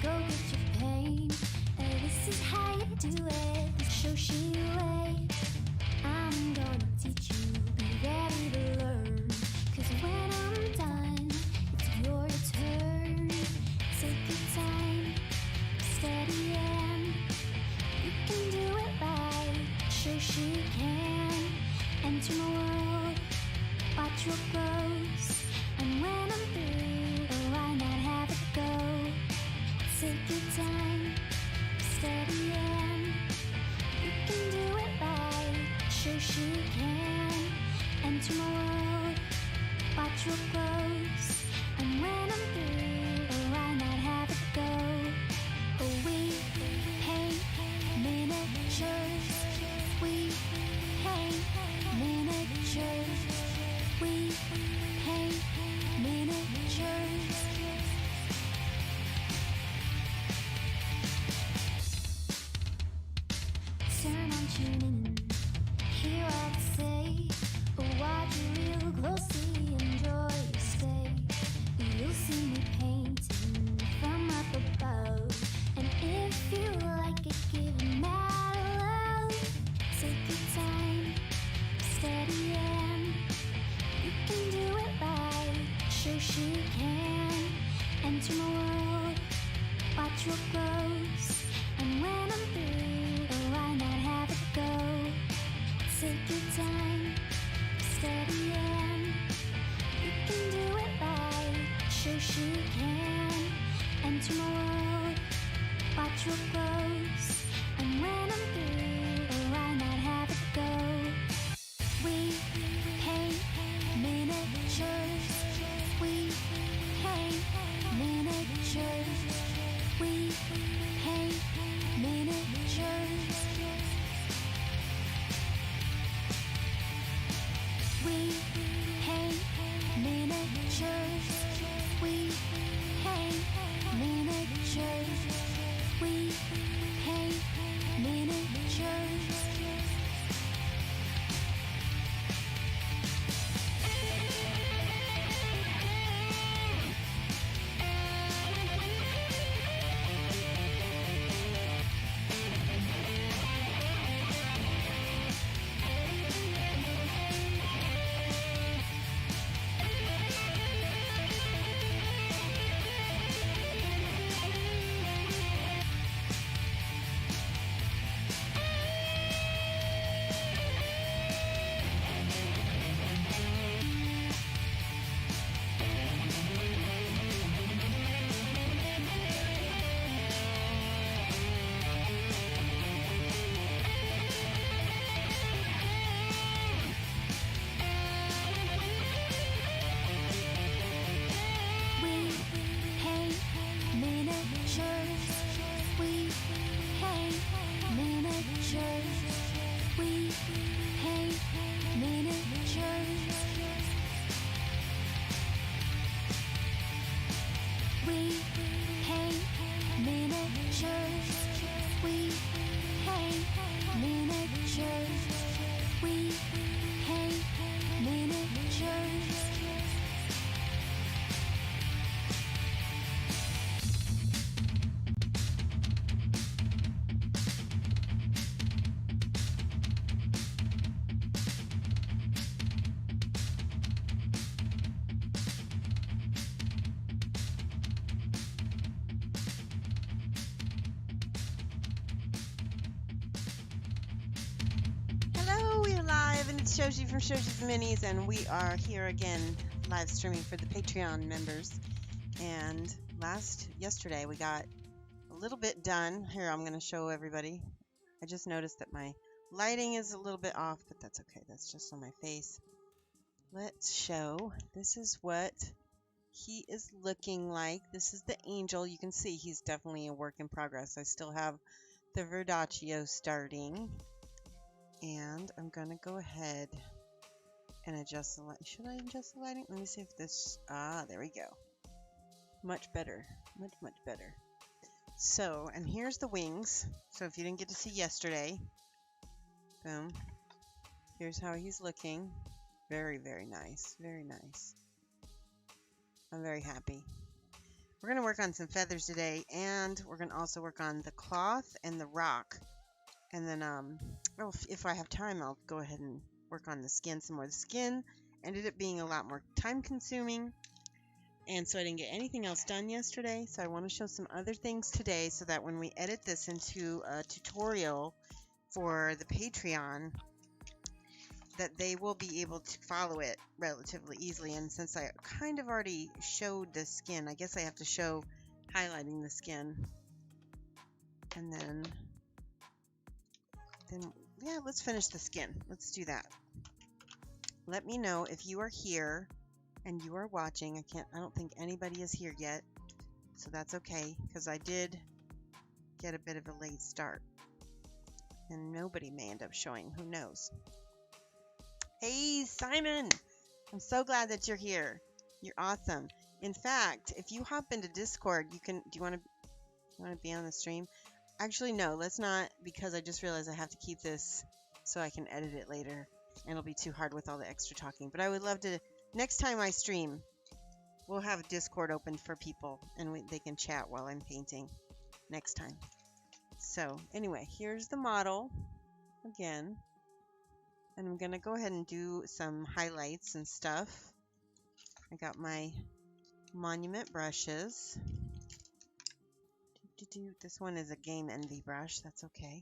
go get your pain. This is how you do it, the Shoshie way. I'm gonna teach you, be ready to learn. Cause when I'm done, it's your turn. Take your time, steady and you can do it right. Shoshie can enter my world, watch what grows. And when I'm through, oh, why not have it go? Take your time, steady and you can do it right. Shoshie can enter my world, watch what grows. And when I'm through, oh, why not have it go? Oh, we paint miniatures. We paint miniatures. We paint miniatures. Turn on, tune in, hear what I say. Watch real closely, enjoy your stay. You'll see me painting from up above. And if you like it, give it mad love. Take your time, steady and you can do it right. Shoshie can enter my world, watch what grows. And when I'm through, oh, why not have it go? Take your time, steady and you can do it right. Shoshie can enter my world, watch what grows. And when I'm through, oh, why not have it go? We paint miniatures. We paint miniatures. We paint miniatures. We paint miniatures. We paint miniatures. We paint miniatures. It's Shoshie from Shoshie's Minis, and we are here again live streaming for the Patreon members. And yesterday we got a little bit done. Here, I'm going to show everybody. I just noticed that my lighting is a little bit off, but that's okay. That's just on my face. Let's show. This is what he is looking like. This is the angel. You can see he's definitely a work in progress. I still have the Verdaccio starting. And I'm going to go ahead and adjust the light. Should I adjust the lighting? Let me see if this... there we go. Much better. Much, much better. So, and here's the wings. So if you didn't get to see yesterday, boom. Here's how he's looking. Very, very nice. Very nice. I'm very happy. We're going to work on some feathers today, and we're going to also work on the cloth and the rock. And then, if I have time, I'll go ahead and work on the skin some more. The skin ended up being a lot more time consuming, and so I didn't get anything else done yesterday. So I want to show some other things today so that when we edit this into a tutorial for the Patreon, that they will be able to follow it relatively easily. And since I kind of already showed the skin, I guess I have to show highlighting the skin. And then yeah, let's finish the skin. Let's do that. Let me know if you are here and you are watching. I don't think anybody is here yet, so that's okay, because I did get a bit of a late start and nobody may end up showing. Who knows? Hey Simon, I'm so glad that you're here. You're awesome. In fact, if you hop into Discord, you can. Do you want to be on the stream? Actually, no, let's not, because I just realized I have to keep this so I can edit it later, and it'll be too hard with all the extra talking. But I would love to, next time I stream, we'll have Discord open for people, and they can chat while I'm painting next time. So anyway, here's the model again, and I'm going to go ahead and do some highlights and stuff. I got my monument brushes. This one is a Game Envy brush. That's okay.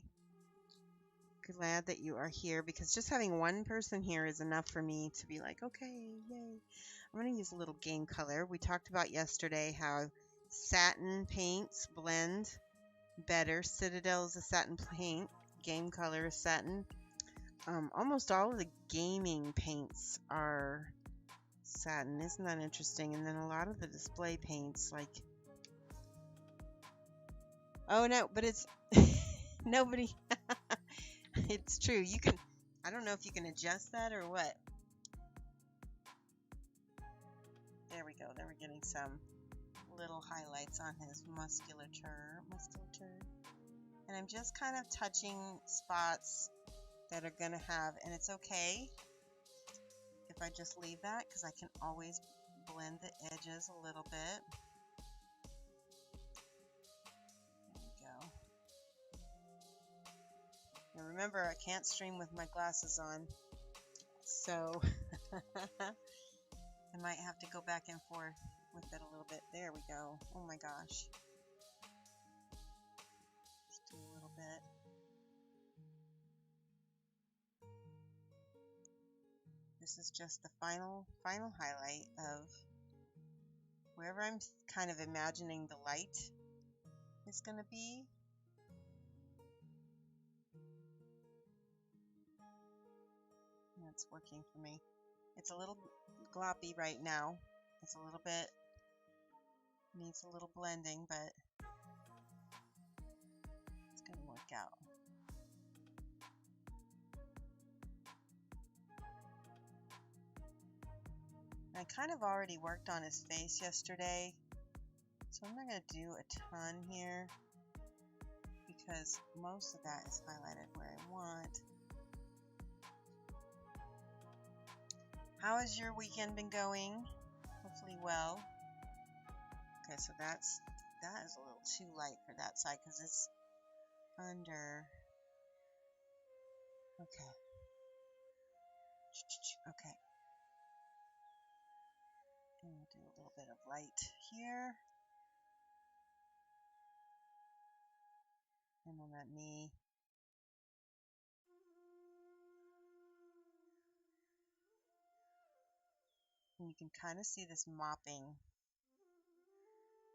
Glad that you are here, because just having one person here is enough for me to be like, okay, yay. I'm going to use a little game color. We talked about yesterday how satin paints blend better. Citadel is a satin paint. Game color is satin. Almost all of the gaming paints are satin. Isn't that interesting? And then a lot of the display paints, like, oh no, but it's nobody. It's true. You can, I don't know if you can adjust that or what. There we go. Then we're getting some little highlights on his musculature. And I'm just kind of touching spots that are going to have, and it's okay if I just leave that, because I can always blend the edges a little bit. Now remember, I can't stream with my glasses on, so I might have to go back and forth with it a little bit. There we go. Oh my gosh. Just do a little bit. This is just the final highlight of wherever I'm kind of imagining the light is going to be. It's working for me. It's a little gloppy right now. It's a little bit, needs a little blending, but it's going to work out. I kind of already worked on his face yesterday, so I'm not going to do a ton here because most of that is highlighted where I want. How has your weekend been going? Hopefully well. Okay, so that is a little too light for that side because it's under. Okay. Okay. And we'll do a little bit of light here. And on that knee. And you can kind of see this mopping,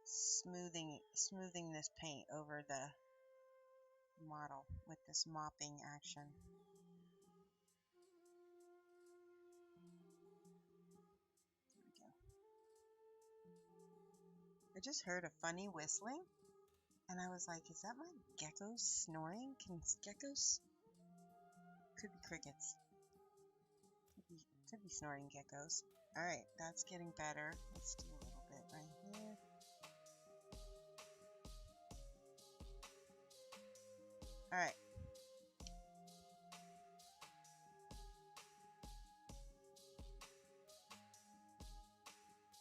smoothing this paint over the model with this mopping action. There we go. I just heard a funny whistling, and I was like, is that my geckos snoring? Can geckos? Could be crickets. Could be snoring geckos. Alright, that's getting better. Let's do a little bit right here. Alright.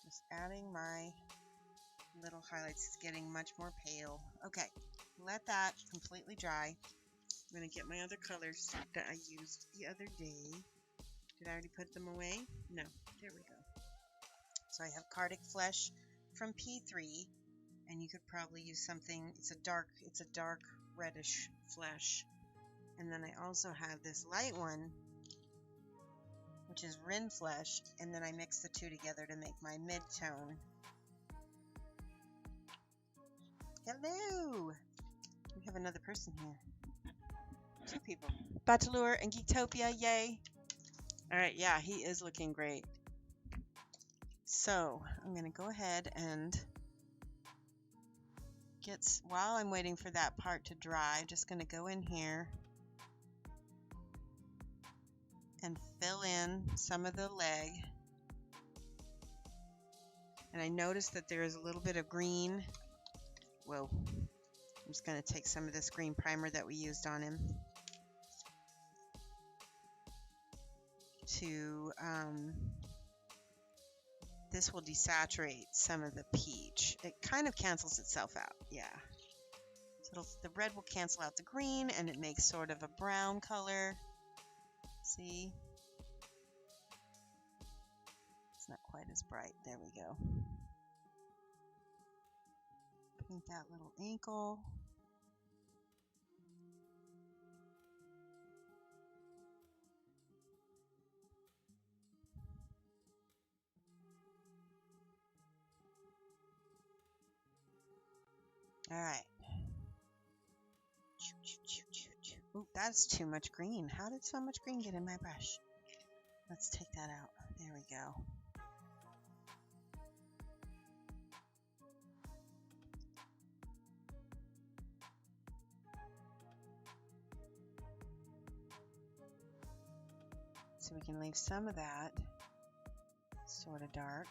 Just adding my little highlights is getting much more pale. Okay, let that completely dry. I'm going to get my other colors that I used the other day. Did I already put them away? No. There we go. So I have Cardic Flesh from P3, and you could probably use something. It's a dark reddish flesh. And then I also have this light one, which is Rin Flesh, and then I mix the two together to make my mid-tone. Hello! We have another person here. 2 people. Batalure and Geektopia, yay! Alright, yeah, he is looking great. So, I'm going to go ahead and while I'm waiting for that part to dry, I'm just going to go in here and fill in some of the leg. And I noticed that there is a little bit of green. Whoa. I'm just going to take some of this green primer that we used on him to, this will desaturate some of the peach. It kind of cancels itself out, yeah. So the red will cancel out the green, and it makes sort of a brown color. See? It's not quite as bright. There we go. Paint that little ankle. All right. Ooh, that's too much green. How did so much green get in my brush? Let's take that out. There we go. So we can leave some of that sort of dark.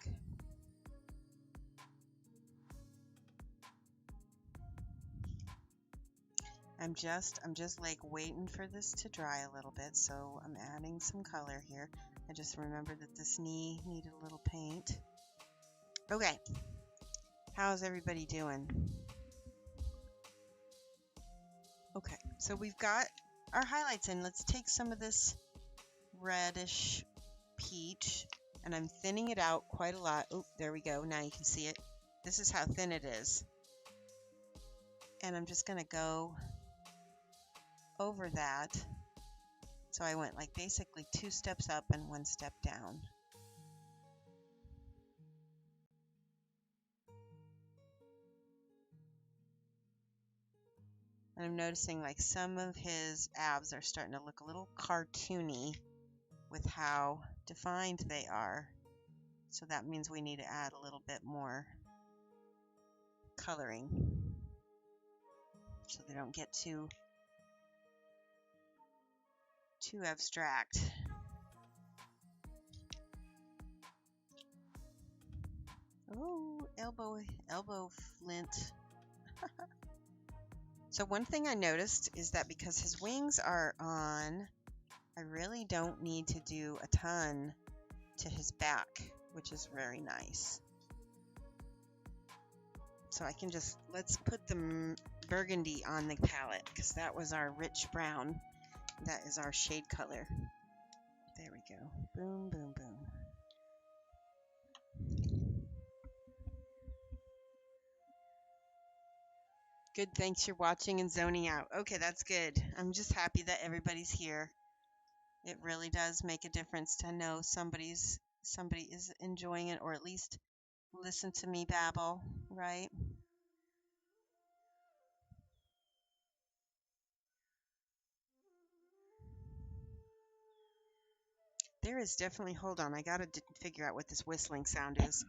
I'm just like waiting for this to dry a little bit, so I'm adding some color here. I just remembered that this knee needed a little paint. Okay, how's everybody doing? Okay, so we've got our highlights in. Let's take some of this reddish peach, and I'm thinning it out quite a lot. Oh, there we go. Now you can see it. This is how thin it is. And I'm just going to go over that. So I went like basically 2 steps up and 1 step down. And I'm noticing like some of his abs are starting to look a little cartoony with how defined they are. So that means we need to add a little bit more coloring so they don't get too abstract. Oh, elbow flint. So one thing I noticed is that because his wings are on, I really don't need to do a ton to his back, which is very nice. So I can just, let's put the burgundy on the palette because that was our rich brown. That is our shade color. There we go. Boom, boom, boom. Good, thanks for watching and zoning out. Okay, that's good. I'm just happy that everybody's here. It really does make a difference to know somebody is enjoying it, or at least listen to me babble, right? There is definitely, hold on, I gotta figure out what this whistling sound is.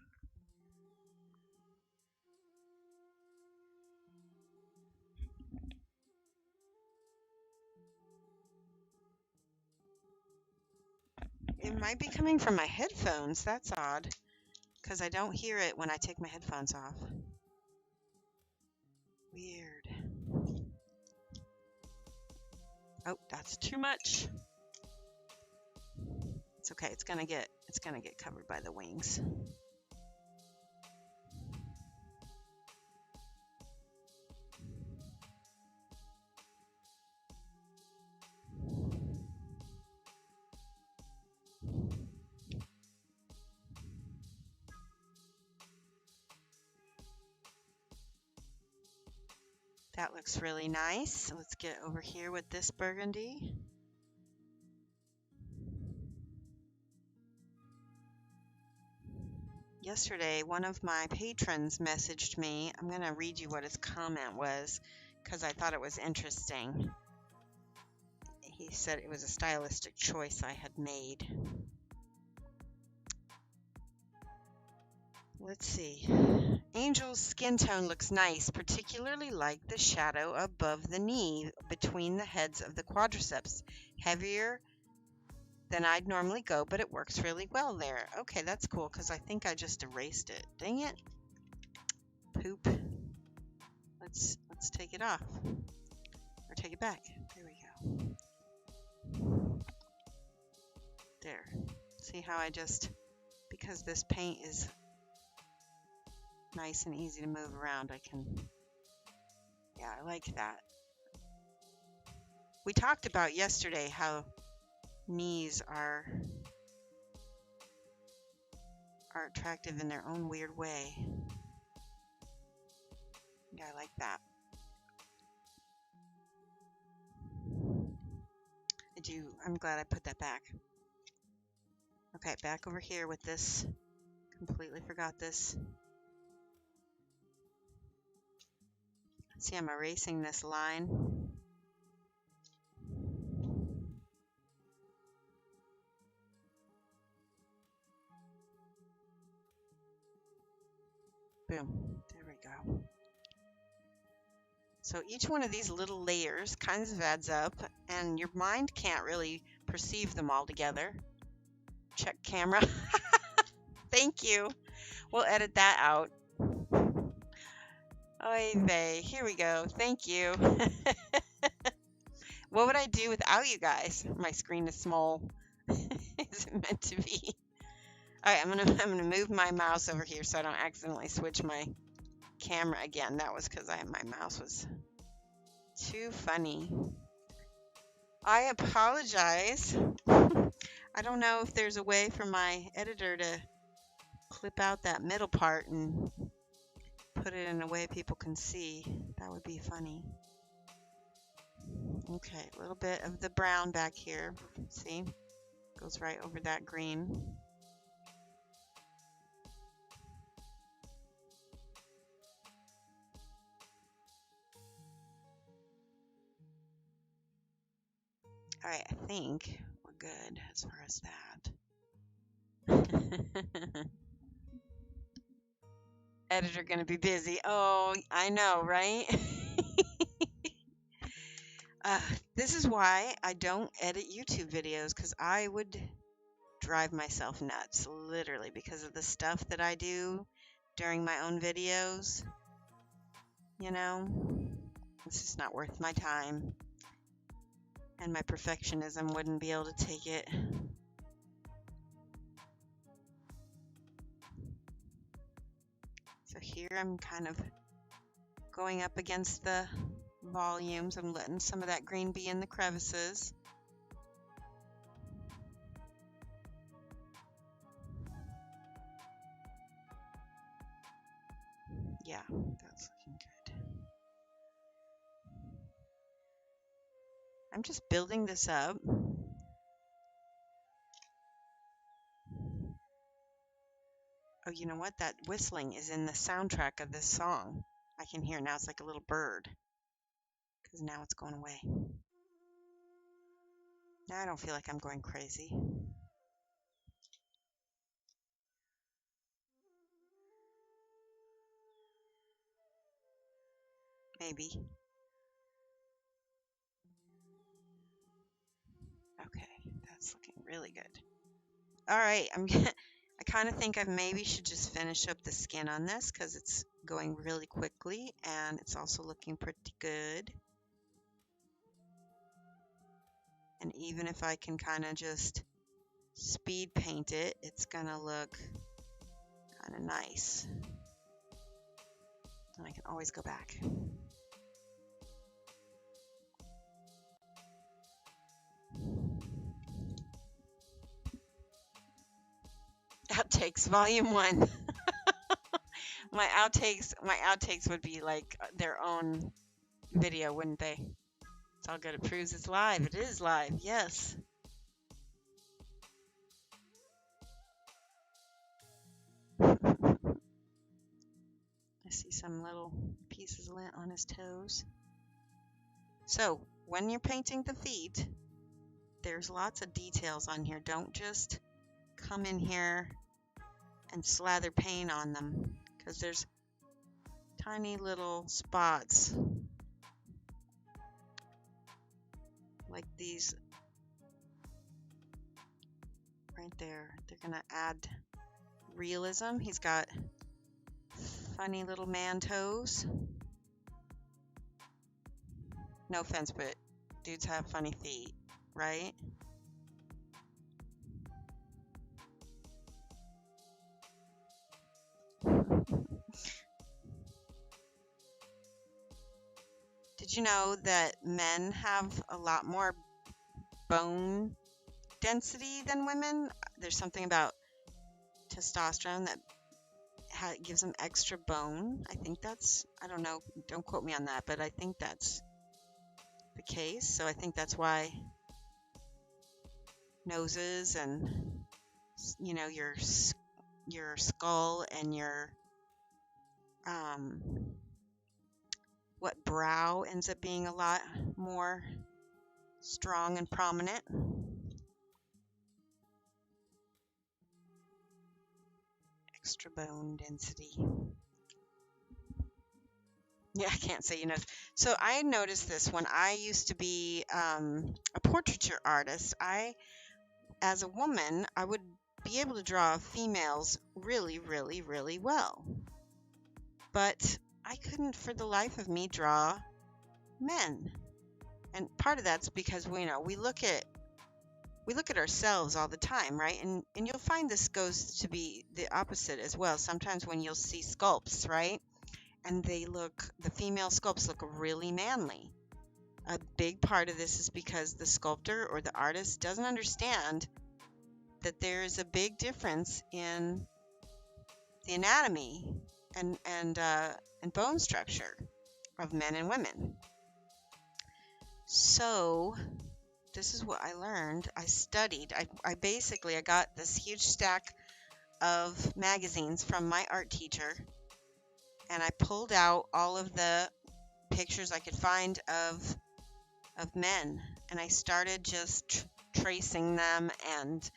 It might be coming from my headphones. That's odd, because I don't hear it when I take my headphones off. Weird. Oh, that's too much. It's okay. It's gonna get covered by the wings. That looks really nice. Let's get over here with this burgundy. Yesterday, one of my patrons messaged me. I'm going to read you what his comment was because I thought it was interesting. He said it was a stylistic choice I had made. Let's see. Angel's skin tone looks nice, particularly like the shadow above the knee between the heads of the quadriceps. Heavier than I'd normally go, but it works really well there. Okay, that's cool because I think I just erased it. Dang it. Poop. Let's take it off. Or take it back. There we go. There. See how I just, because this paint is nice and easy to move around, I can, yeah, I like that. We talked about yesterday how knees are attractive in their own weird way. Yeah, I like that. I'm glad I put that back. Okay, back over here with this. Completely forgot this. See, I'm erasing this line. Boom. There we go. So each one of these little layers kind of adds up, and your mind can't really perceive them all together. Check camera. Thank you. We'll edit that out. Oy vey. Here we go. Thank you. What would I do without you guys? My screen is small. Is it meant to be? All right, I'm gonna move my mouse over here so I don't accidentally switch my camera again. That was because my mouse was too funny. I apologize. I don't know if there's a way for my editor to clip out that middle part and put it in a way people can see. That would be funny. Okay, a little bit of the brown back here. See? Goes right over that green. All right, I think we're good as far as that. Editor gonna be busy. Oh, I know, right? This is why I don't edit YouTube videos, because I would drive myself nuts, literally, because of the stuff that I do during my own videos. You know, it's just not worth my time. And my perfectionism wouldn't be able to take it. So here I'm kind of going up against the volumes. I'm letting some of that green be in the crevices. Yeah, that's looking good. I'm just building this up. Oh, you know what? That whistling is in the soundtrack of this song. I can hear now. It's like a little bird. Because now it's going away. Now I don't feel like I'm going crazy. Maybe. Okay, that's looking really good. All right, I kind of think I maybe should just finish up the skin on this because it's going really quickly and it's also looking pretty good. And even if I can kind of just speed paint it, it's gonna look kind of nice. And I can always go back. Outtakes volume 1. my outtakes would be like their own video, wouldn't they? It's all good. It proves it's live. It is live. Yes. I see some little pieces of lint on his toes. So when you're painting the feet, there's lots of details on here. Don't just come in here and slather paint on them, because there's tiny little spots like these right there. They're gonna add realism. He's got funny little man toes. No offense, but dudes have funny feet, right? Did you know that men have a lot more bone density than women? There's something about testosterone that gives them extra bone. I think that's, I don't know, don't quote me on that, but I think that's the case. So I think that's why noses and, you know, your skull and your what brow ends up being a lot more strong and prominent. Extra bone density. Yeah, I can't say, you know. So I noticed this when I used to be a portraiture artist. As a woman, I would be able to draw females really, really, really well. But I couldn't for the life of me draw men. And part of that's because we look at ourselves all the time, right? And you'll find this goes to be the opposite as well. Sometimes when you'll see sculpts, right? And the female sculpts look really manly. A big part of this is because the sculptor or the artist doesn't understand that there is a big difference in the anatomy and bone structure of men and women. So this is what I learned. I studied. I basically got this huge stack of magazines from my art teacher, and I pulled out all of the pictures I could find of men, and I started just tracing them and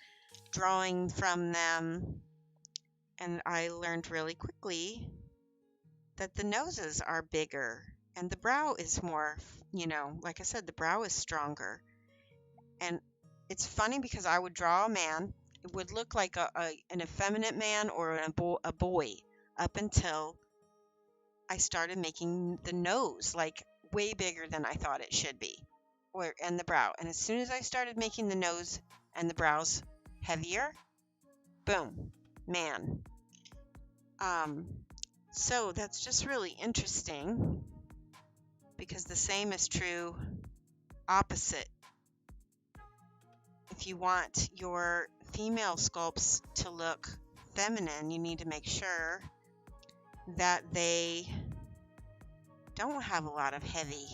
drawing from them. And I learned really quickly that the noses are bigger and the brow is more, like I said, the brow is stronger. And it's funny because I would draw a man, it would look like an effeminate man or a boy up until I started making the nose like way bigger than I thought it should be, and the brow. And as soon as I started making the nose and the brows heavier, boom, man. So that's just really interesting because the same is true opposite. If you want your female sculpts to look feminine, you need to make sure that they don't have a lot of heavy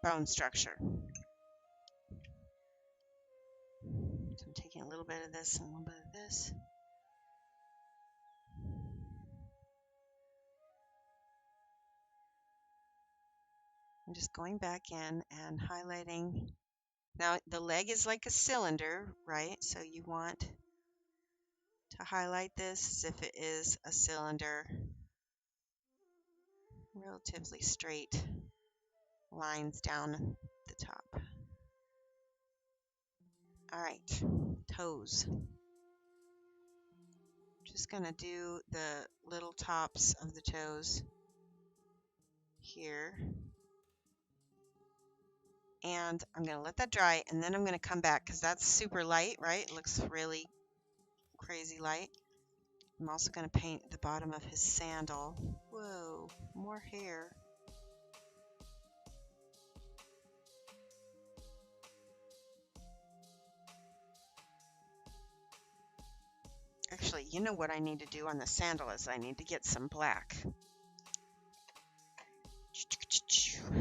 bone structure. So I'm taking a little bit of this and a little bit of this. I'm just going back in and highlighting. Now the leg is like a cylinder, right? So you want to highlight this as if it is a cylinder. Relatively straight lines down the top. All right, toes. Just gonna do the little tops of the toes here. And I'm gonna let that dry, and then I'm gonna come back because that's super light, right? It looks really crazy light. I'm also gonna paint the bottom of his sandal. Whoa, more hair. Actually, you know what I need to do on the sandal is I need to get some black.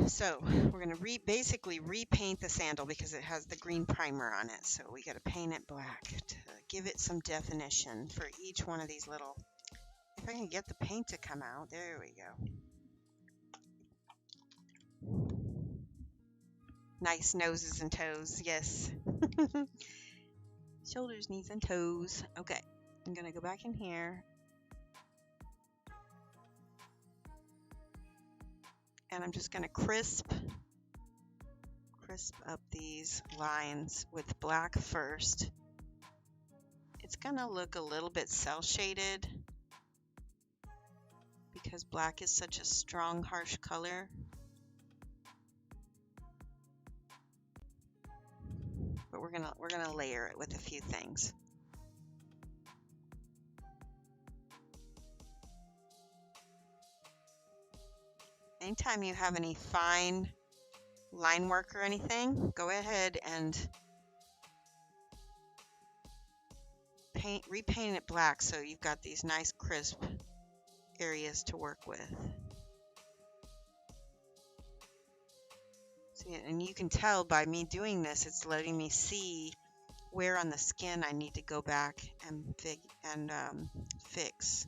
So we're going to basically repaint the sandal because it has the green primer on it. So we got to paint it black to give it some definition for each one of these little. If I can get the paint to come out, there we go. Nice noses and toes, yes. Shoulders, knees, and toes. Okay, I'm going to go back in here. And I'm just going to crisp up these lines with black first. It's going to look a little bit cell shaded because black is such a strong, harsh color. But we're gonna layer it with a few things. Anytime you have any fine line work or anything, go ahead and repaint it black so you've got these nice crisp areas to work with. See, and you can tell by me doing this, it's letting me see where on the skin I need to go back and fix.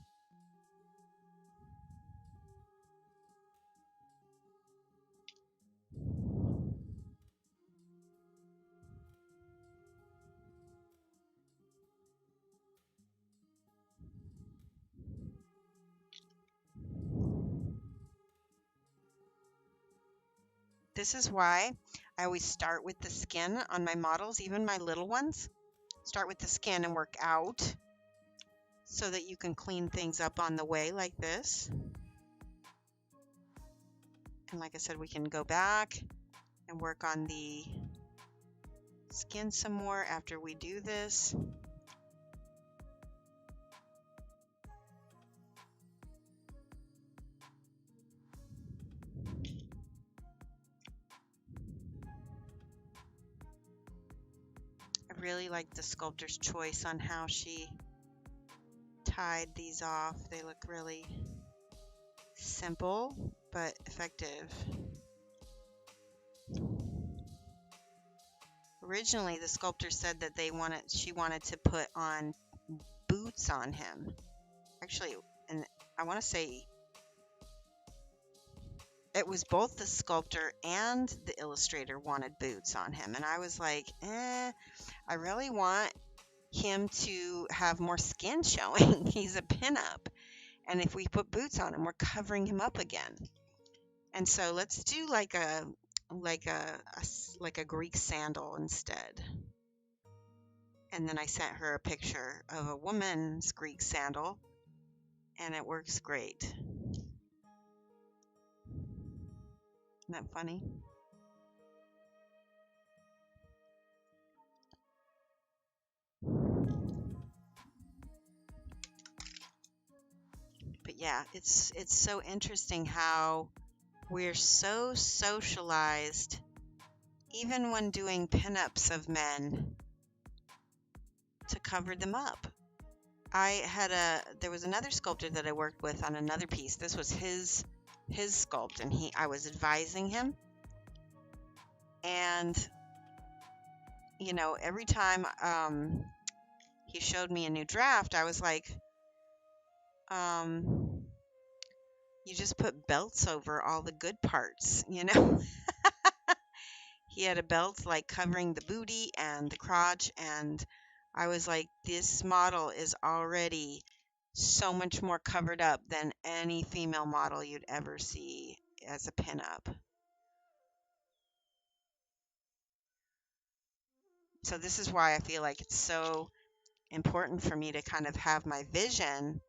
This is why I always start with the skin on my models, even my little ones. Start with the skin and work out so that you can clean things up on the way like this. And like I said, we can go back and work on the skin some more after we do this. I really like the sculptor's choice on how she tied these off. They look really simple but effective. Originally, the sculptor said that she wanted to put on boots on him. Actually, and I want to say it was both the sculptor and the illustrator wanted boots on him. And I was like, I really want him to have more skin showing. He's a pinup. And if we put boots on him, we're covering him up again. And so let's do like a Greek sandal instead. And then I sent her a picture of a woman's Greek sandal, and it works great. Isn't that funny? But yeah, it's so interesting how we're so socialized, even when doing pinups of men, to cover them up. There was another sculptor that I worked with on another piece. This was his sculpt, and I was advising him. And you know, every time he showed me a new draft, I was like, you just put belts over all the good parts, you know. He had a belt like covering the booty and the crotch, and I was like, this model is already so much more covered up than any female model you'd ever see as a pinup. So this is why I feel like it's so important for me to kind of have my vision,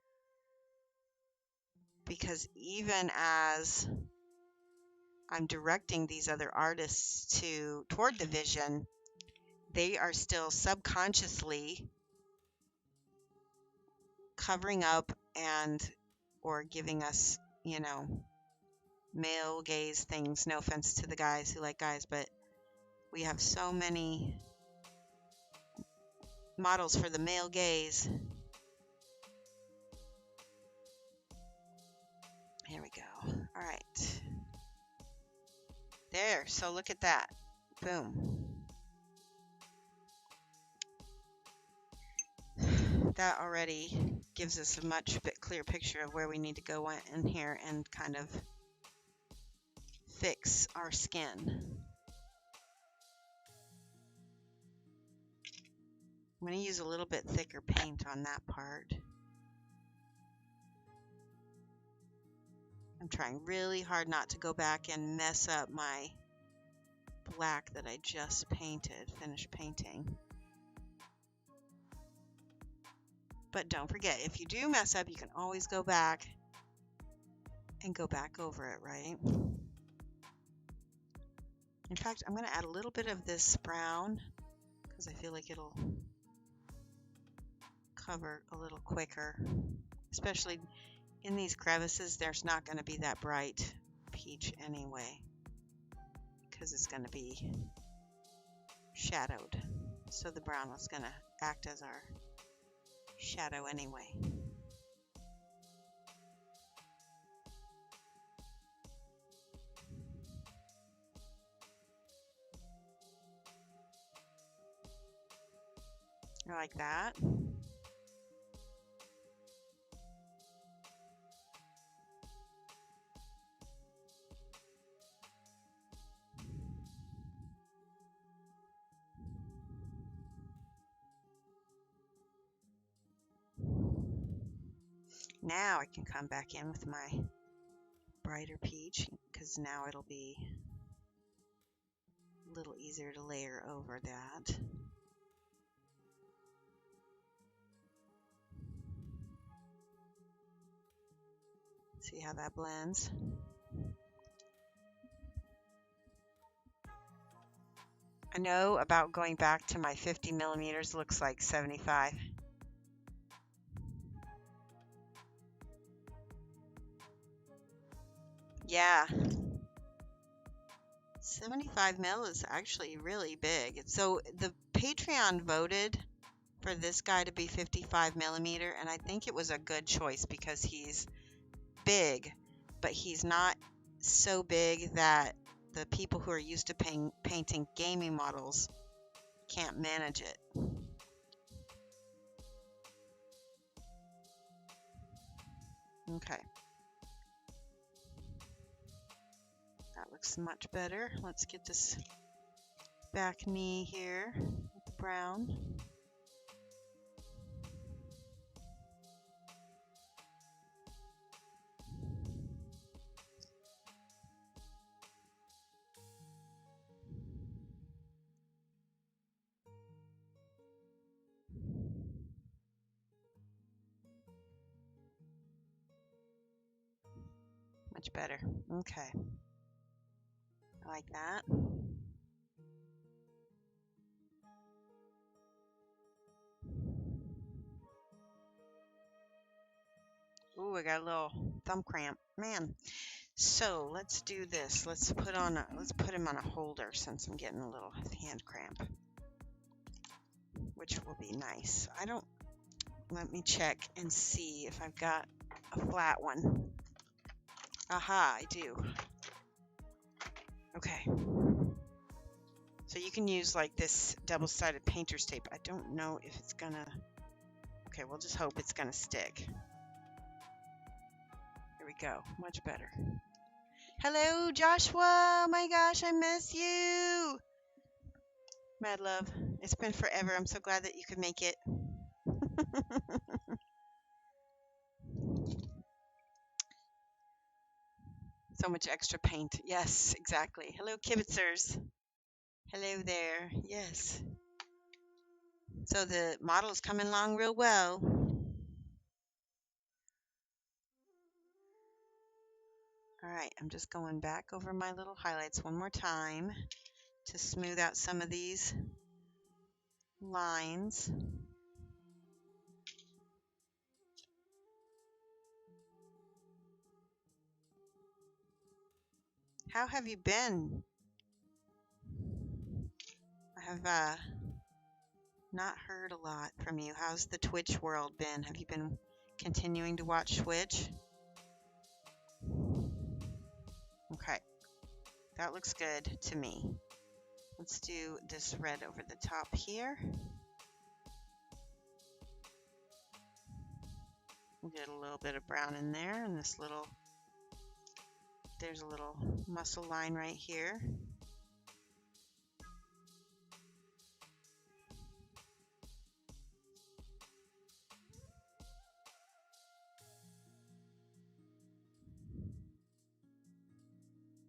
because even as I'm directing these other artists toward the vision, they are still subconsciously covering up or giving us, you know, male gaze things. No offense to the guys who like guys, but we have so many models for the male gaze Here we go. All right. There. So look at that. Boom. That already gives us a much bit clearer picture of where we need to go in here and kind of fix our skin. I'm going to use a little bit thicker paint on that part. I'm trying really hard not to go back and mess up my black that I just finished painting. But don't forget, if you do mess up, you can always go back and go back over it, right? In fact, I'm going to add a little bit of this brown because I feel like it'll cover a little quicker, especially in these crevices. There's not going to be that bright peach anyway because it's going to be shadowed. So the brown is going to act as our shadow anyway. I like that. Now I can come back in with my brighter peach because now it'll be a little easier to layer over that. See how that blends? I know about going back to my 50 millimeters, looks like 75. Yeah, 75 mil is actually really big. So the Patreon voted for this guy to be 55 millimeter, and I think it was a good choice because he's big, but he's not so big that the people who are used to painting gaming models can't manage it. Okay. That looks much better. Let's get this back knee here with the brown. Much better. Okay. I like that. Ooh, I got a little thumb cramp. Man. So let's do this. Let's put him on a holder since I'm getting a little hand cramp, which will be nice. Let me check and see if I've got a flat one. Aha, I do. Okay. So you can use like this double-sided painter's tape. I don't know if it's gonna, okay, we'll just hope it's gonna stick. Here we go, much better. Hello, Joshua, oh my gosh, I miss you. Mad love, it's been forever. I'm so glad that you could make it. So much extra paint. Yes, exactly. Hello, kibitzers. Hello there. Yes. So the model is coming along real well. All right, I'm just going back over my little highlights one more time to smooth out some of these lines. How have you been? I have not heard a lot from you. How's the Twitch world been? Have you been continuing to watch Twitch? That looks good to me. Let's do this red over the top here. We'll get a little bit of brown in there, and this little, there's a little muscle line right here.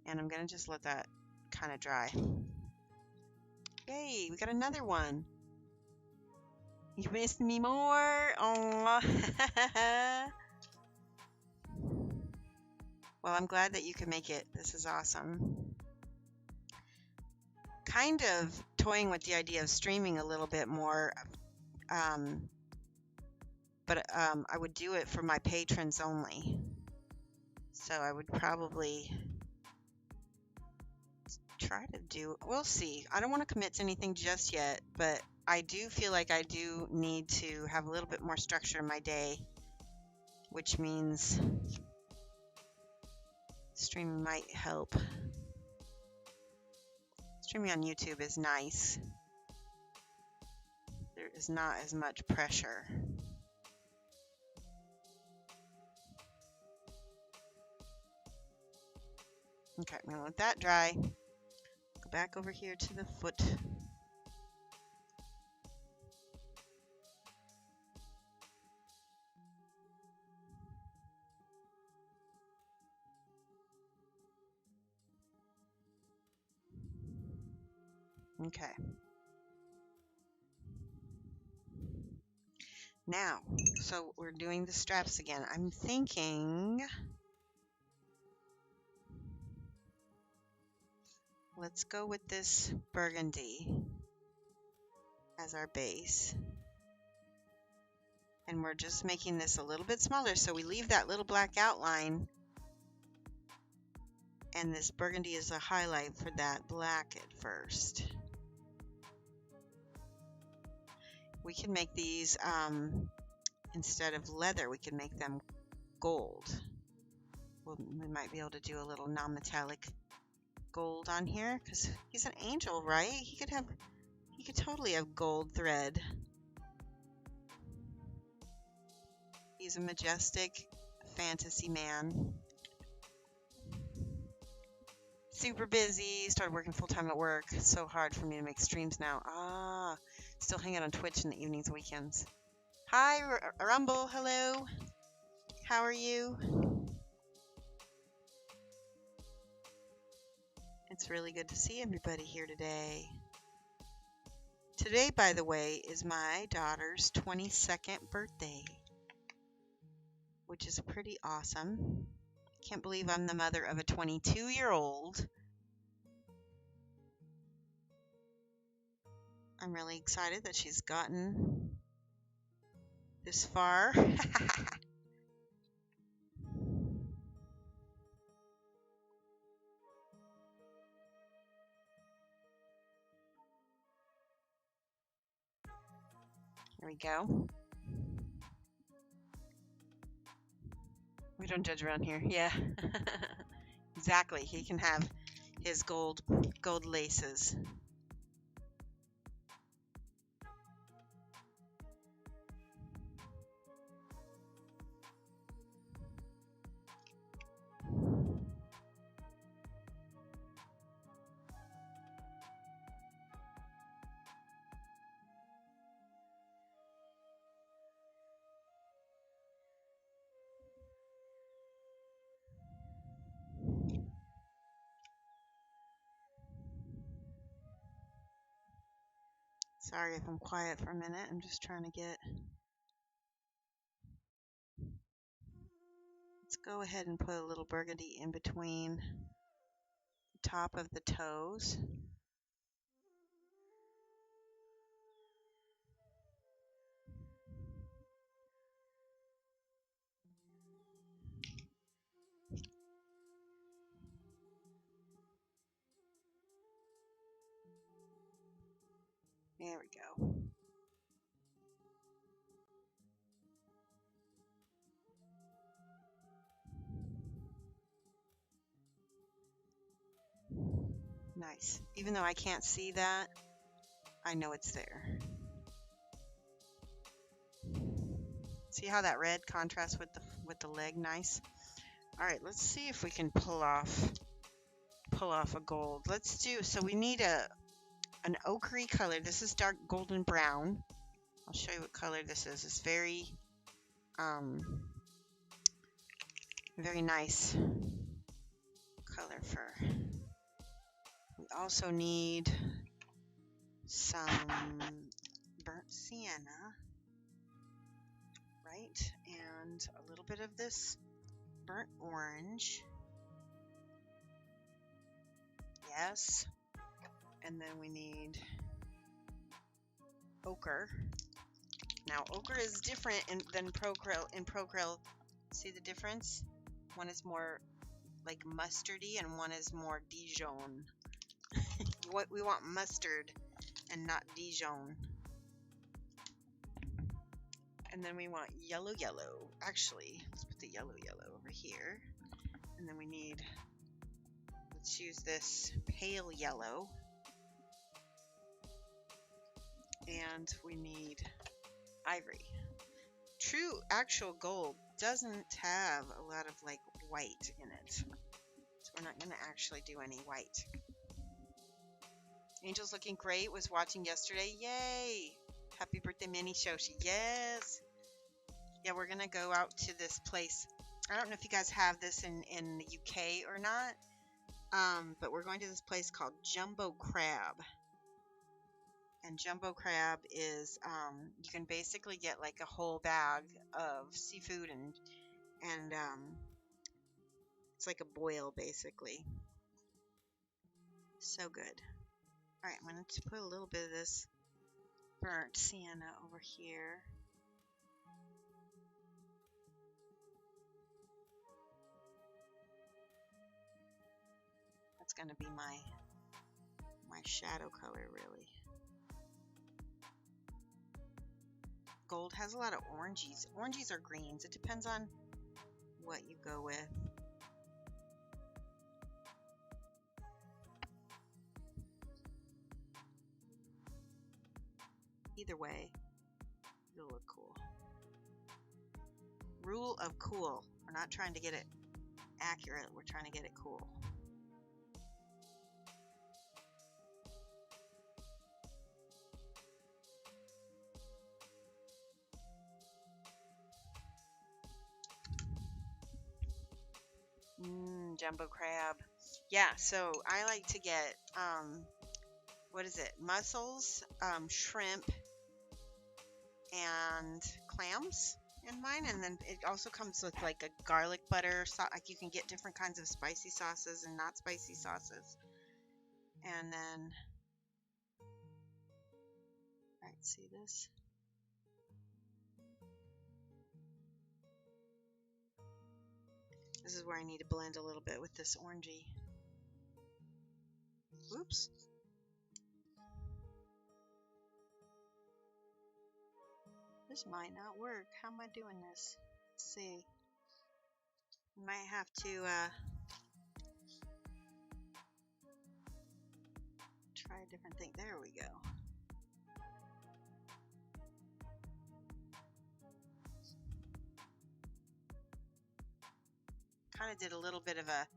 And I'm gonna just let that kind of dry. Yay, we got another one. You missed me more. Oh. Well, I'm glad that you can make it. This is awesome. Kind of toying with the idea of streaming a little bit more, but I would do it for my patrons only. So I would probably try to do, we'll see. I don't want to commit to anything just yet, but I do feel like I do need to have a little bit more structure in my day, which means streaming might help. Streaming on YouTube is nice. There is not as much pressure. Okay, I'm gonna let that dry. Go back over here to the foot. Okay. Now, so we're doing the straps again. I'm thinking, let's go with this burgundy as our base. And we're just making this a little bit smaller, so we leave that little black outline, and this burgundy is a highlight for that black at first. We can make these, instead of leather, we can make them gold. We might be able to do a little non-metallic gold on here, because he's an angel, right? He could totally have gold thread. He's a majestic fantasy man. Super busy, started working full-time at work. It's so hard for me to make streams now. Still hanging on Twitch in the evenings, weekends. Hi, Rumble, hello. How are you? It's really good to see everybody here today. Today, by the way, is my daughter's 22nd birthday, which is pretty awesome. Can't believe I'm the mother of a 22-year-old. I'm really excited that she's gotten this far. There we go. We don't judge around here. Yeah. Exactly. He can have his gold laces. Sorry if I'm quiet for a minute. I'm just trying to get... Let's go ahead and put a little burgundy in between the top of the toes. There we go. Nice. Even though I can't see that, I know it's there. See how that red contrasts with the leg? Nice. All right, let's see if we can pull off a gold. Let's do, so we need an ochre color. This is dark golden brown. I'll show you what color this is. It's very very nice color for. We also need some burnt sienna, right? And a little bit of this burnt orange. Yes. And then we need ochre. Now ochre is different than procryl. In procryl, see the difference? One is more like mustardy and one is more Dijon. We want mustard and not Dijon. And then we want yellow. Actually, let's put the yellow over here. And then we need, let's use this pale yellow. And we need ivory. True actual gold doesn't have a lot of like white in it. So we're not going to actually do any white. Angel's looking great. Was watching yesterday. Yay! Happy birthday, Mini Shoshie. Yes! Yeah, we're going to go out to this place. I don't know if you guys have this in the UK or not. But we're going to this place called Jumbo Crab. And Jumbo Crab is, you can basically get like a whole bag of seafood and it's like a boil basically. So good. All right, I'm going to put a little bit of this burnt sienna over here. That's going to be my shadow color, really. Gold has a lot of oranges. Oranges or greens. It depends on what you go with. Either way, it'll look cool. Rule of cool. We're not trying to get it accurate. We're trying to get it cool. Jumbo crab. Yeah, so I like to get, what is it? Mussels, shrimp, and clams in mine. And then it also comes with like a garlic butter sauce. Like you can get different kinds of spicy sauces and not spicy sauces. And then, all right, see this? This is where I need to blend a little bit with this orangey. Oops. This might not work. How am I doing this? Let's see. Might have to try a different thing. There we go. Kind of did a little bit of a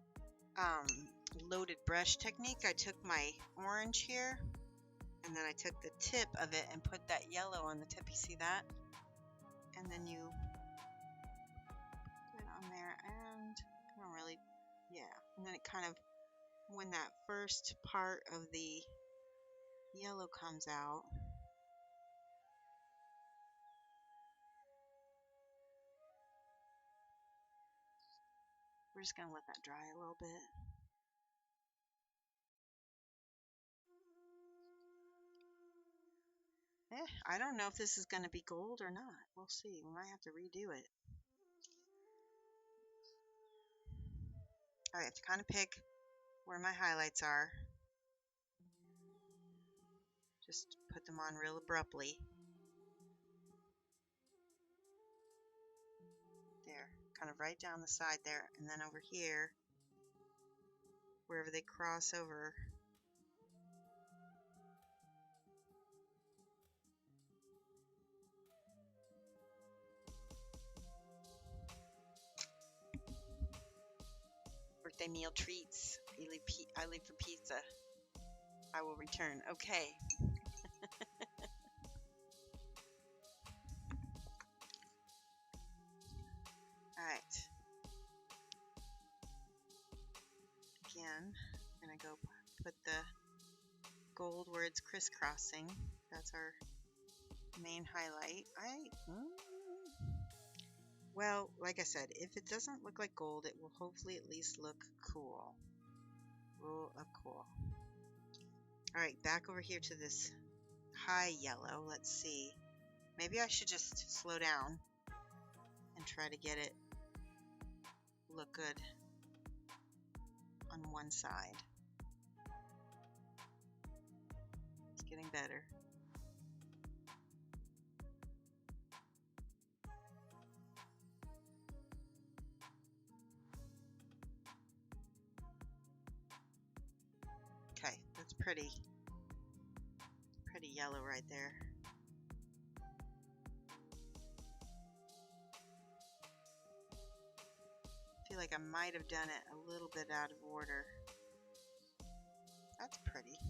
loaded brush technique. I took my orange here and then I took the tip of it and put that yellow on the tip. You see that? And then you put it on there and I don't really, yeah. And then it kind of, when that first part of the yellow comes out, we're just going to let that dry a little bit. I don't know if this is going to be gold or not. We'll see. We might have to redo it. I have to kind of pick where my highlights are. Just put them on real abruptly. There, kind of right down the side there, and then over here, wherever they cross over, birthday meal treats. I leave for pizza. I will return. Okay. All right. Again, I'm going to go put the gold where it's crisscrossing. That's our main highlight. Well, like I said, if it doesn't look like gold, it will hopefully at least look cool. Rule of cool. All right, back over here to this high yellow. Let's see. Maybe I should just slow down and try to get it look good on one side. It's getting better. Okay, that's pretty yellow right there. I feel like I might have done it a little bit out of order. That's pretty.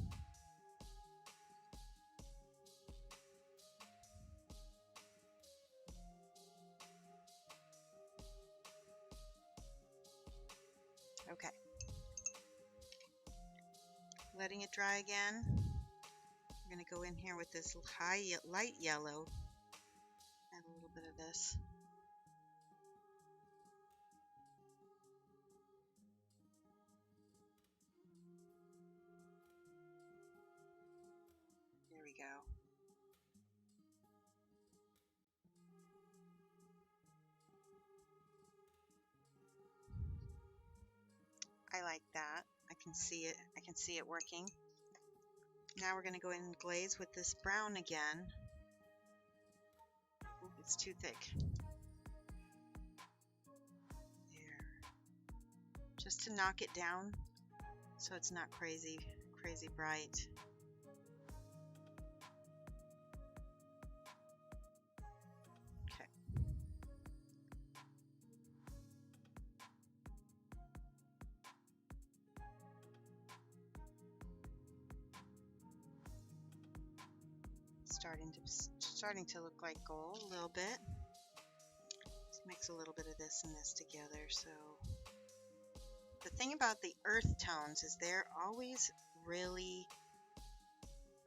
Okay. Letting it dry again. I'm going to go in here with this light yellow. Add a little bit of this. There we go. I like that. I can see it. I can see it working. Now we're going to go in and glaze with this brown again. Ooh, it's too thick. There. Just to knock it down so it's not crazy bright. Okay. Starting to look like gold a little bit. Let's mix a little bit of this and this together. So the thing about the earth tones is they're always really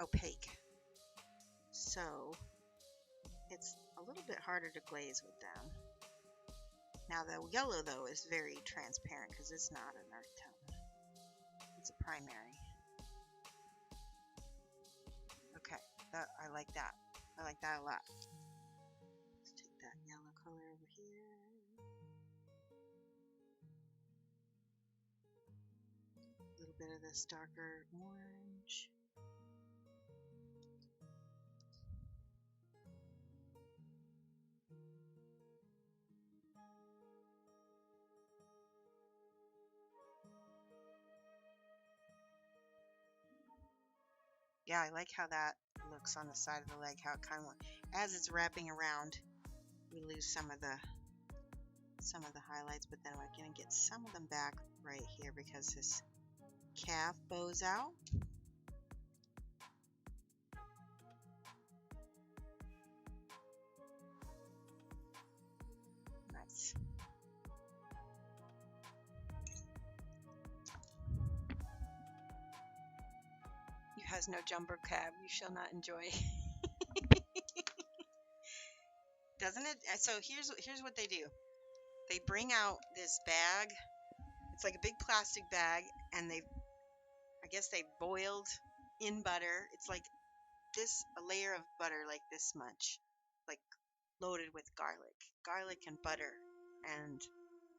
opaque. So it's a little bit harder to glaze with them. Now the yellow though is very transparent because it's not an earth tone. It's a primary. Okay, I like that. I like that a lot. Let's take that yellow color over here. A little bit of this darker orange. Yeah, I like how that looks on the side of the leg, how it kind of, as it's wrapping around, we lose some of the highlights, but then we're going to get some of them back right here because this calf bows out. Nice. You has no jumper cab, you shall not enjoy. Doesn't it? So here's what they do. They bring out this bag. It's like a big plastic bag, and I guess they boiled in butter. It's like a layer of butter like this much, like loaded with garlic and butter, and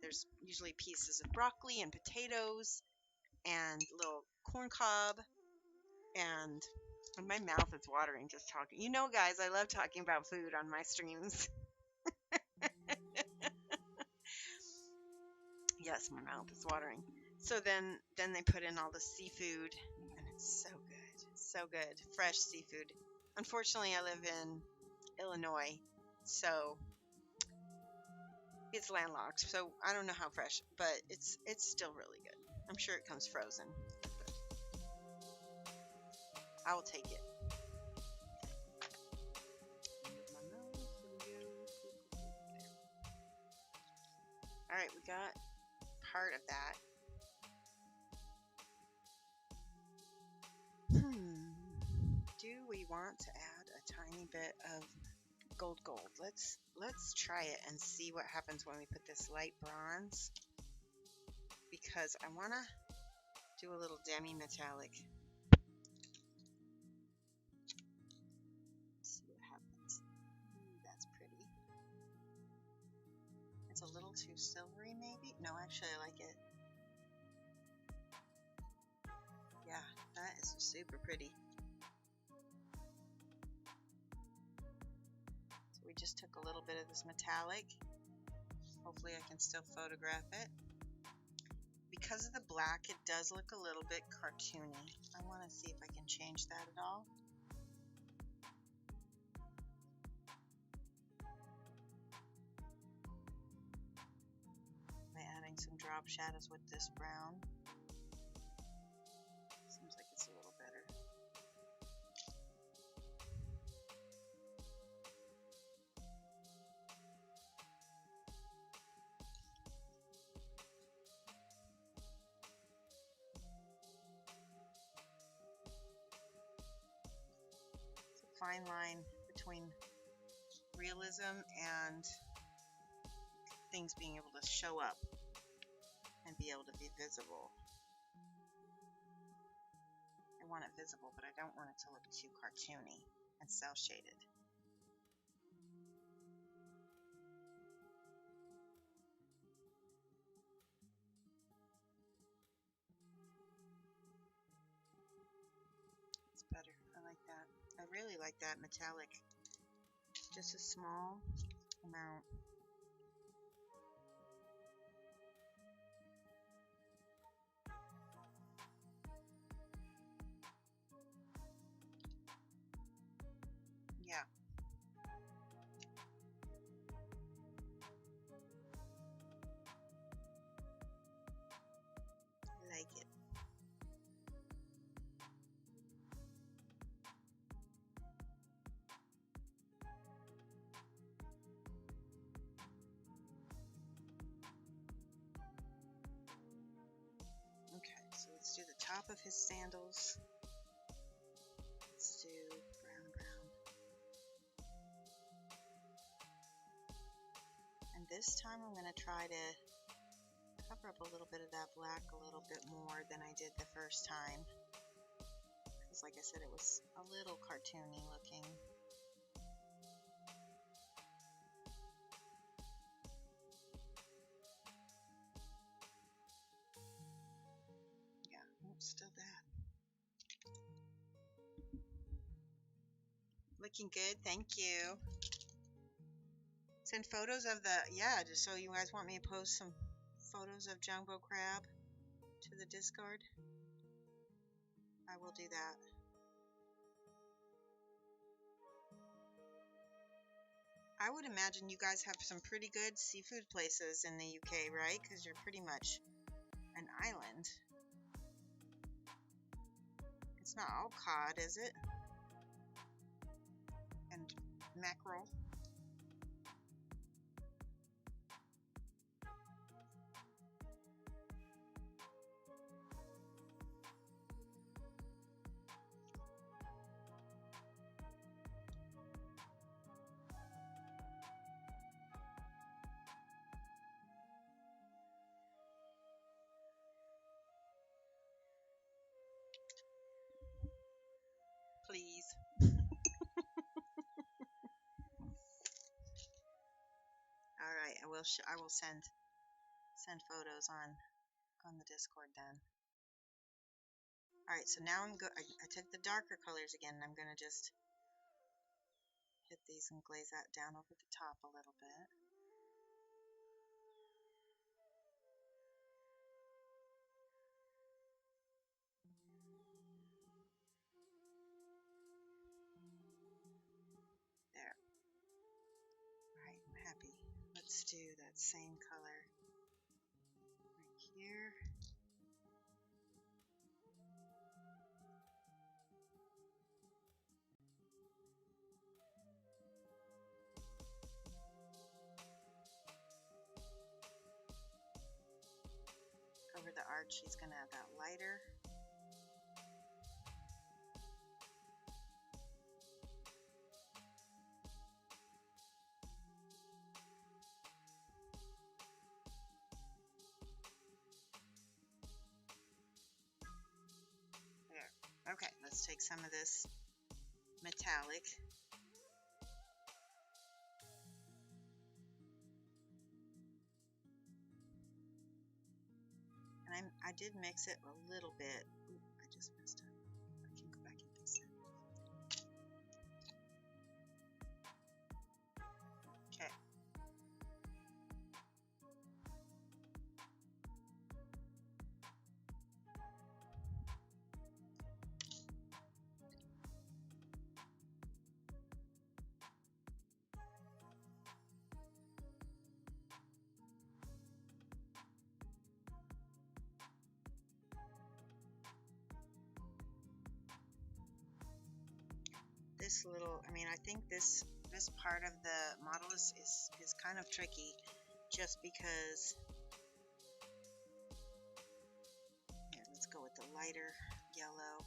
there's usually pieces of broccoli and potatoes and little corn cob, and my mouth is watering just talking. You know, guys, I love talking about food on my streams. Yes, my mouth is watering. So then they put in all the seafood, and it's so good. So good. Fresh seafood. Unfortunately, I live in Illinois, so It's landlocked, so I don't know how fresh, but it's still really good. I'm sure it comes frozen. I will take it. All right, we got part of that. Do we want to add a tiny bit of gold? Let's try it and see what happens when we put this light bronze, because I want to do a little demi-metallic. See what happens. That's pretty. It's a little too silvery maybe. No, actually I like it. Yeah, that is super pretty. So we just took a little bit of this metallic. Hopefully I can still photograph it. Because of the black, it does look a little bit cartoony. I want to see if I can change that at all. By adding some drop shadows with this brown. Seems like it's a little better. It's a fine line between realism and things being able to show up and be able to be visible. I want it visible, but I don't want it to look too cartoony and cel shaded. It's better. I like that. I really like that metallic. Just a small amount. Yeah. I like it. Okay, so let's do the top of his sandals. Let's do brown. And this time I'm going to try to cover up a little bit of that black a little bit more than I did the first time. Because like I said, it was a little cartoony looking. Yeah, still that. Looking good, thank you. Send photos of the, yeah, just so you guys want me to post some photos of Jumbo Crab to the Discord. I will do that. I would imagine you guys have some pretty good seafood places in the UK, right? Because you're pretty much an island. It's not all cod, is it? And mackerel. Please. All right, I will send photos on the Discord then. All right, so now I took the darker colors again, and I'm gonna just hit these and glaze that down over the top a little bit. There. All right, I'm happy. Let's do that same color right here. Over the arch, she's going to add that lighter. There. Okay, let's take some of this metallic. And I did mix it a little bit. Ooh, I just messed up. I can go back and fix it. Okay. This little, I think this part of the model is kind of tricky, just because. Here, let's go with the lighter yellow.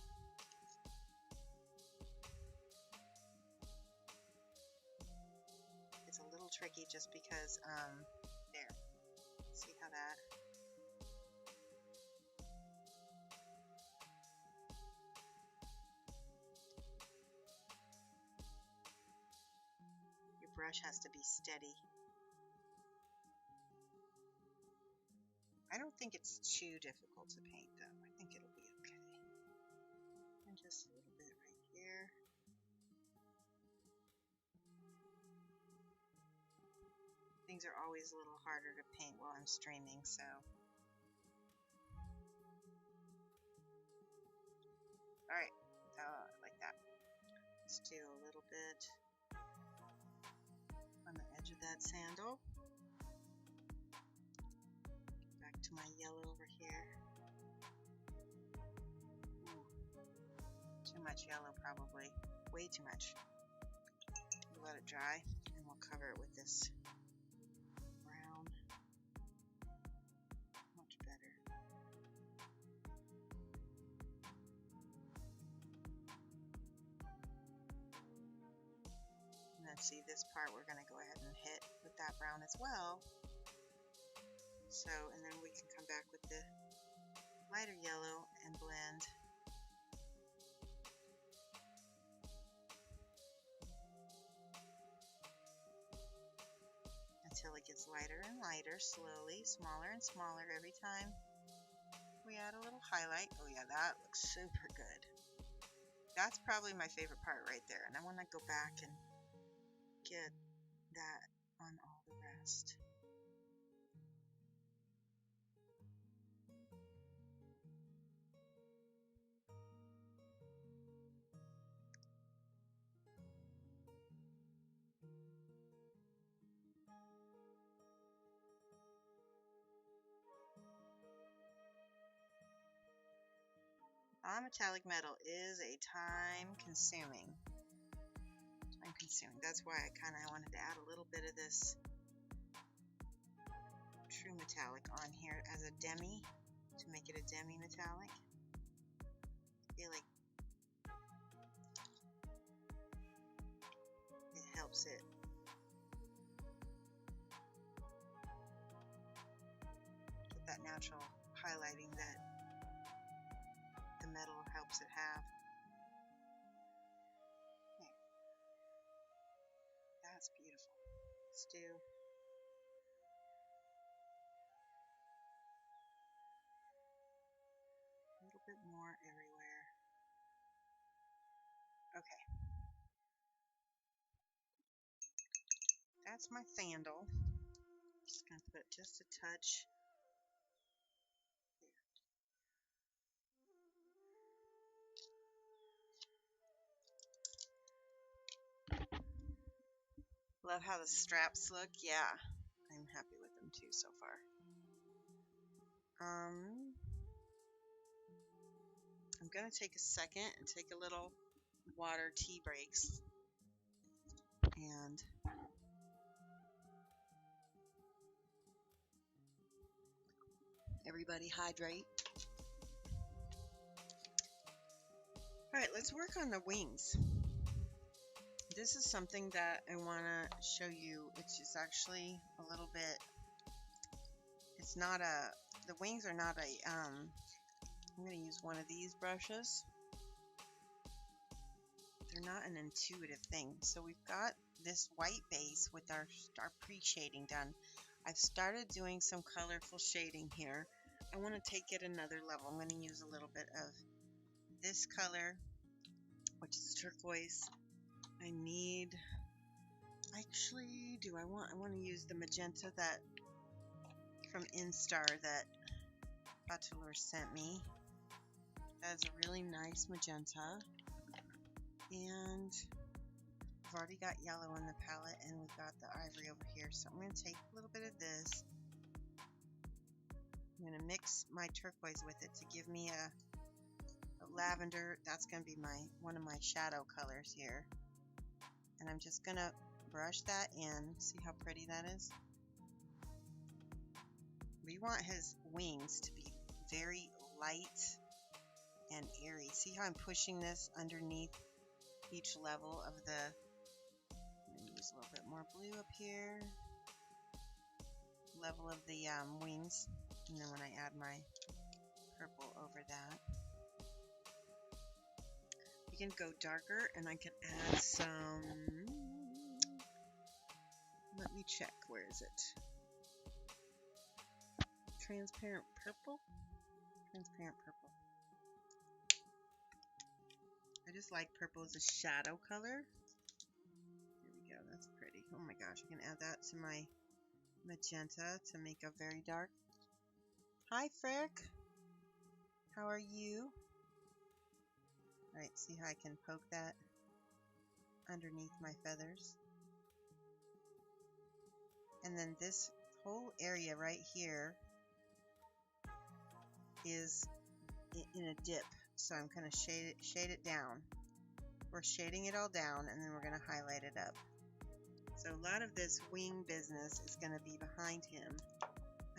It's a little tricky just because, there, see how that. Brush has to be steady. I don't think it's too difficult to paint though. I think it'll be okay. And just a little bit right here. Things are always a little harder to paint while I'm streaming, so. Alright, like that. Let's do a little bit on the edge of that sandal. Back to my yellow over here. Ooh, too much yellow probably. Way too much. We'll let it dry and we'll cover it with this brown. Much better. And then see this part we're going to go ahead and hit with that brown as well. So, and then we can come back with the lighter yellow and blend. Until it gets lighter and lighter, slowly, smaller and smaller every time we add a little highlight. Oh yeah, that looks super good. That's probably my favorite part right there. And I want to go back and get that on all the rest. Metallic metal is a time consuming. That's why I kind of wanted to add a little bit of this true metallic on here as a demi, to make it a demi metallic. I feel like it helps it get that natural highlighting that the metal helps it have. Okay. That's beautiful. Let's do a little bit more everywhere. Okay. That's my sandal. Just going to put just a touch. Love how the straps look. Yeah, I'm happy to so far. I'm going to take a second and take a little water tea breaks. And everybody hydrate. Alright, let's work on the wings. This is something that I want to show you. It's just actually a little bit, it's not a, the wings are not a, I'm going to use one of these brushes. They're not an intuitive thing. So we've got this white base with our pre-shading done. I've started doing some colorful shading here. I want to take it another level. I'm going to use a little bit of this color, which is turquoise. I need, actually, I want to use the magenta that from Instar that Bateleur sent me. That's a really nice magenta. And I've already got yellow in the palette, and we've got the ivory over here. So I'm going to take a little bit of this. I'm going to mix my turquoise with it to give me a lavender. That's going to be one of my shadow colors here. And I'm just going to brush that in. See how pretty that is? We want his wings to be very light and airy. See how I'm pushing this underneath each level of the, I'm going to use a little bit more blue up here, level of the wings, and then when I add my purple over that, you can go darker, and I can add some, let me check, where is it? Transparent purple? Transparent purple. I just like purple as a shadow color. There we go, that's pretty. Oh my gosh, I can add that to my magenta to make a very dark. Hi Frick, how are you? Alright, see how I can poke that underneath my feathers. And then this whole area right here is in a dip. So I'm going to shade it down. We're shading it all down, and then we're going to highlight it up. So a lot of this wing business is going to be behind him.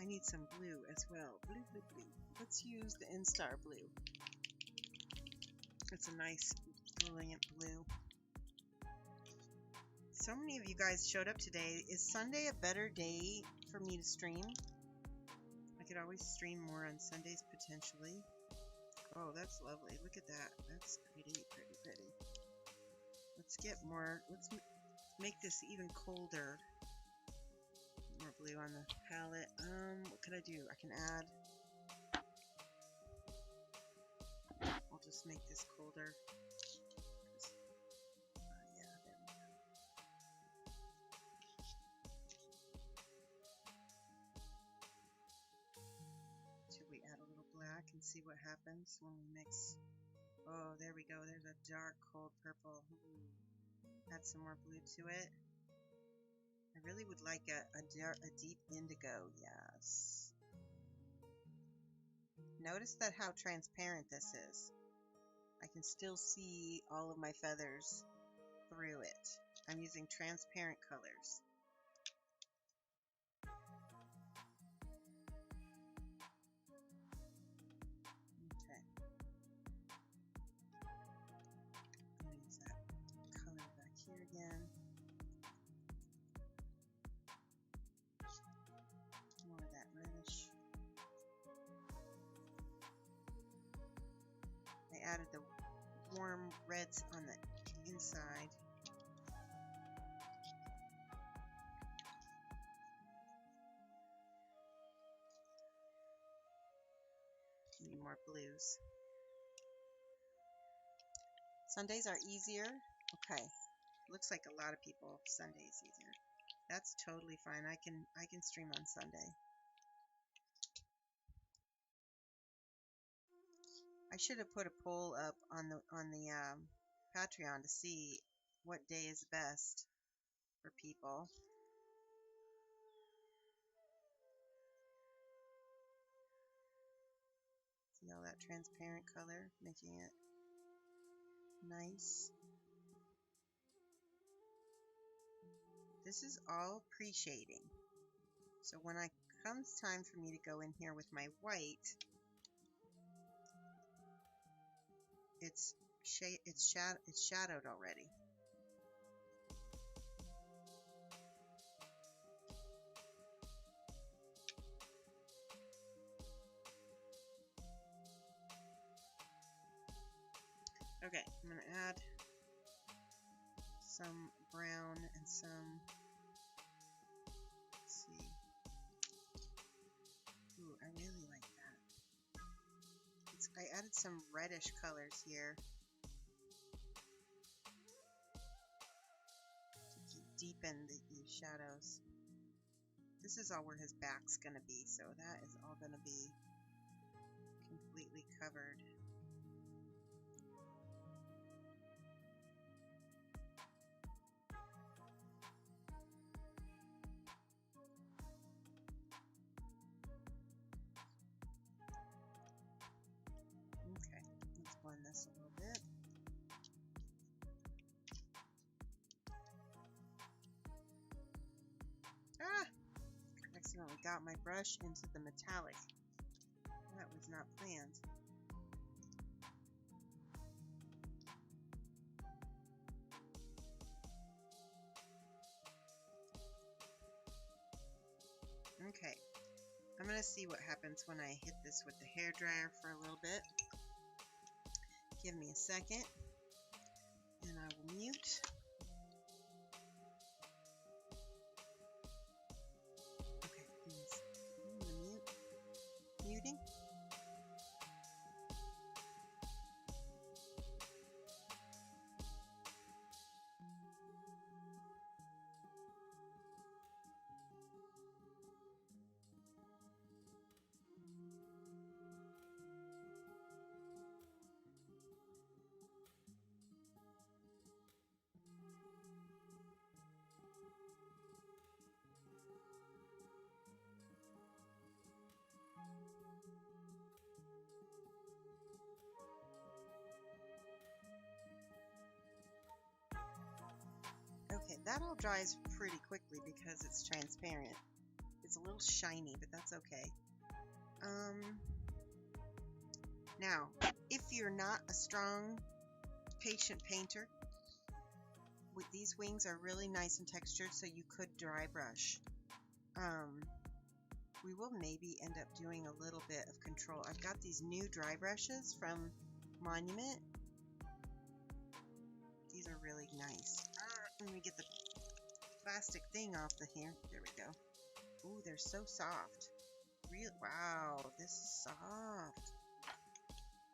I need some blue as well. Blue, blue, blue. Let's use the Instar blue. It's a nice, brilliant blue. So many of you guys showed up today. Is Sunday a better day for me to stream? I could always stream more on Sundays potentially. Oh, that's lovely. Look at that. That's pretty, pretty, pretty. Let's get more. Let's make this even colder. More blue on the palette. What can I do? I can add. I'll just make this colder. Yeah, there we go. Should we add a little black and see what happens when we mix? Oh, there we go. There's a dark, cold purple. Ooh. Add some more blue to it. I really would like a deep indigo. Yes. Notice that how transparent this is. I can still see all of my feathers through it. I'm using transparent colors. Okay. I'm going to use that color back here again. More of that reddish. I added the warm reds on the inside. Need more blues. Sundays are easier. Okay. Looks like a lot of people Sundays easier. That's totally fine. I can stream on Sunday. I should have put a poll up on the Patreon to see what day is best for people. that transparent color, making it nice. This is all pre-shading. So when it comes time for me to go in here with my white, it's shadowed already. Okay, I'm going to add some brown and some, let's see, ooh, I really like that. I added some reddish colors here to deepen the shadows. This is all where his back's going to be, so that is all going to be completely covered. Okay, let's blend this a little bit. Ah! I accidentally got my brush into the metallic. That was not planned. Okay, I'm going to see what happens when I hit this with the hairdryer for a little bit. Give me a second, and I will mute. Okay, please. I'm gonna mute. Muting. Okay, that all dries pretty quickly because it's transparent. It's a little shiny, but that's okay. Now, if you're not a strong, patient painter, these wings are really nice and textured, so you could dry brush. We will maybe end up doing a little bit of control. I've got these new dry brushes from Monument. These are really nice. Let me get the plastic thing off the hair. There we go. Ooh, they're so soft. Wow, this is soft.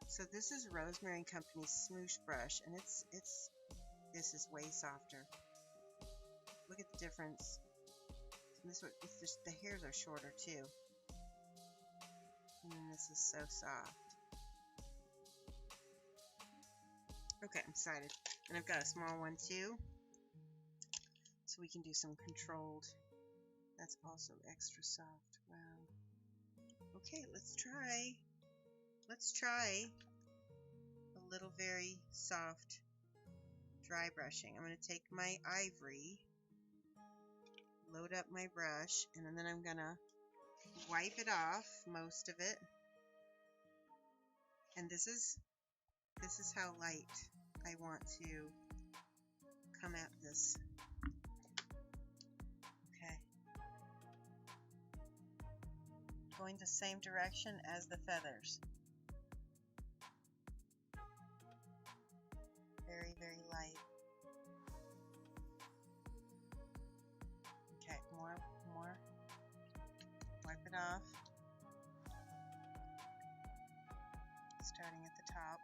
So this is Rosemary & Company's smoosh brush, and this is way softer. Look at the difference. This one, it's just the hairs are shorter too. And then this is so soft. Okay, I'm excited. And I've got a small one too, so we can do some controlled. That's also extra soft. Wow. Okay, let's try. Let's try a little very soft dry brushing. I'm going to take my ivory, load up my brush, and then I'm going to wipe it off, most of it. And this is how light I want to come at this. Okay. Going the same direction as the feathers. Very, very light. Okay, more. Wipe it off. Starting at the top.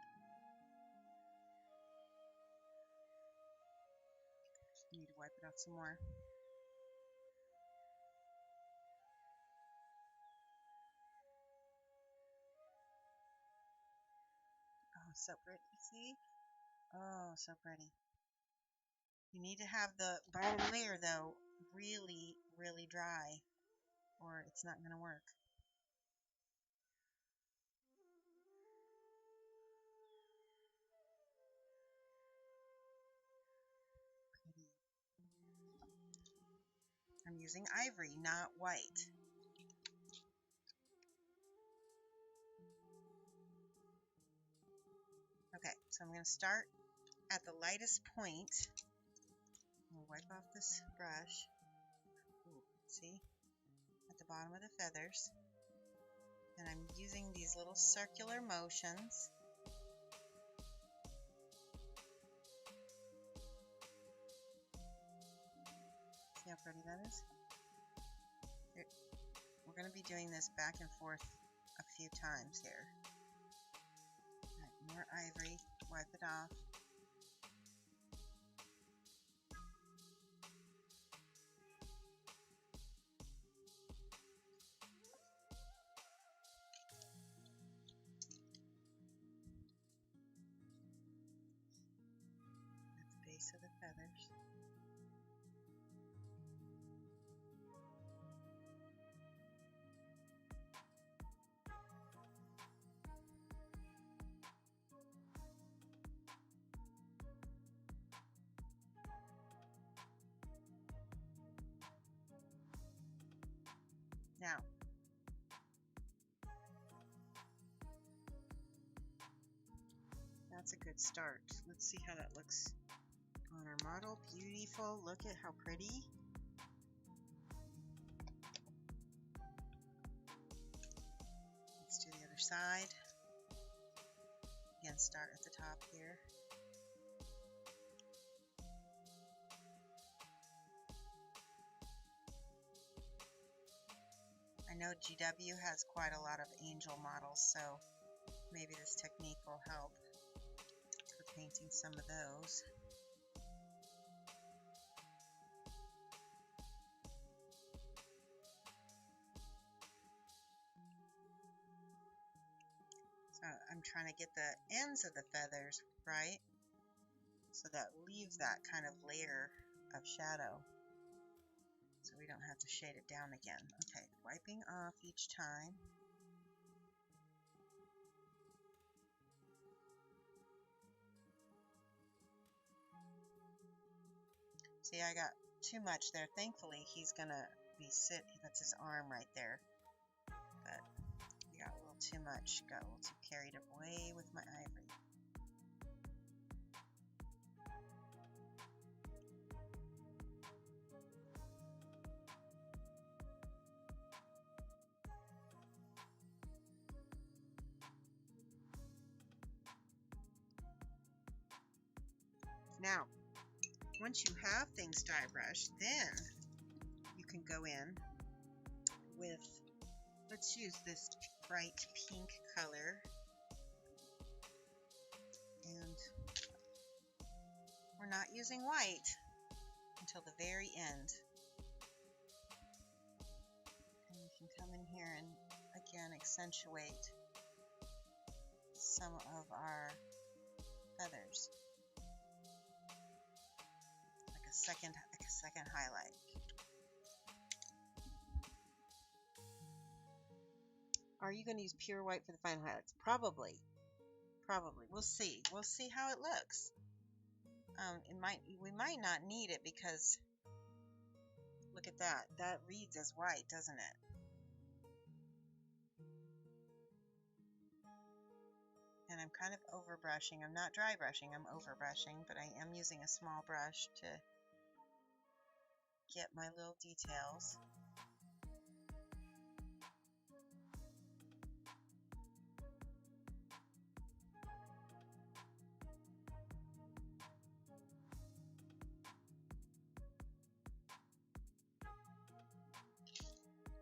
Need to wipe it off some more. Oh, so pretty. See? Oh, so pretty. You need to have the bottom layer, though, really, really dry, or it's not going to work. using ivory, not white. Okay, so I'm going to start at the lightest point. I'm going to wipe off this brush. Ooh, see? At the bottom of the feathers. And I'm using these little circular motions. See how pretty that is? We're going to be doing this back and forth a few times here. Right, more ivory, wipe it off. At the base of the feathers. Now, that's a good start. Let's see how that looks on our model. Beautiful. Look at how pretty. Let's do the other side. Again, start at the top here. I know GW has quite a lot of angel models, so maybe this technique will help for painting some of those. So I'm trying to get the ends of the feathers right, so that leaves that kind of layer of shadow, so we don't have to shade it down again. Okay, wiping off each time. See, I got too much there. Thankfully, he's gonna be that's his arm right there. But I got a little too much, got a little too carried away with my ivory. Now, once you have things dry brushed, then you can go in with, let's use this bright pink color, and we're not using white until the very end. And we can come in here and again accentuate some of our feathers. Like a second highlight. Are you going to use pure white for the final highlights? Probably. We'll see. We'll see how it looks. We might not need it because look at that. That reads as white, doesn't it? And I'm kind of over brushing. I'm not dry brushing, I'm over brushing, but I am using a small brush to get my little details.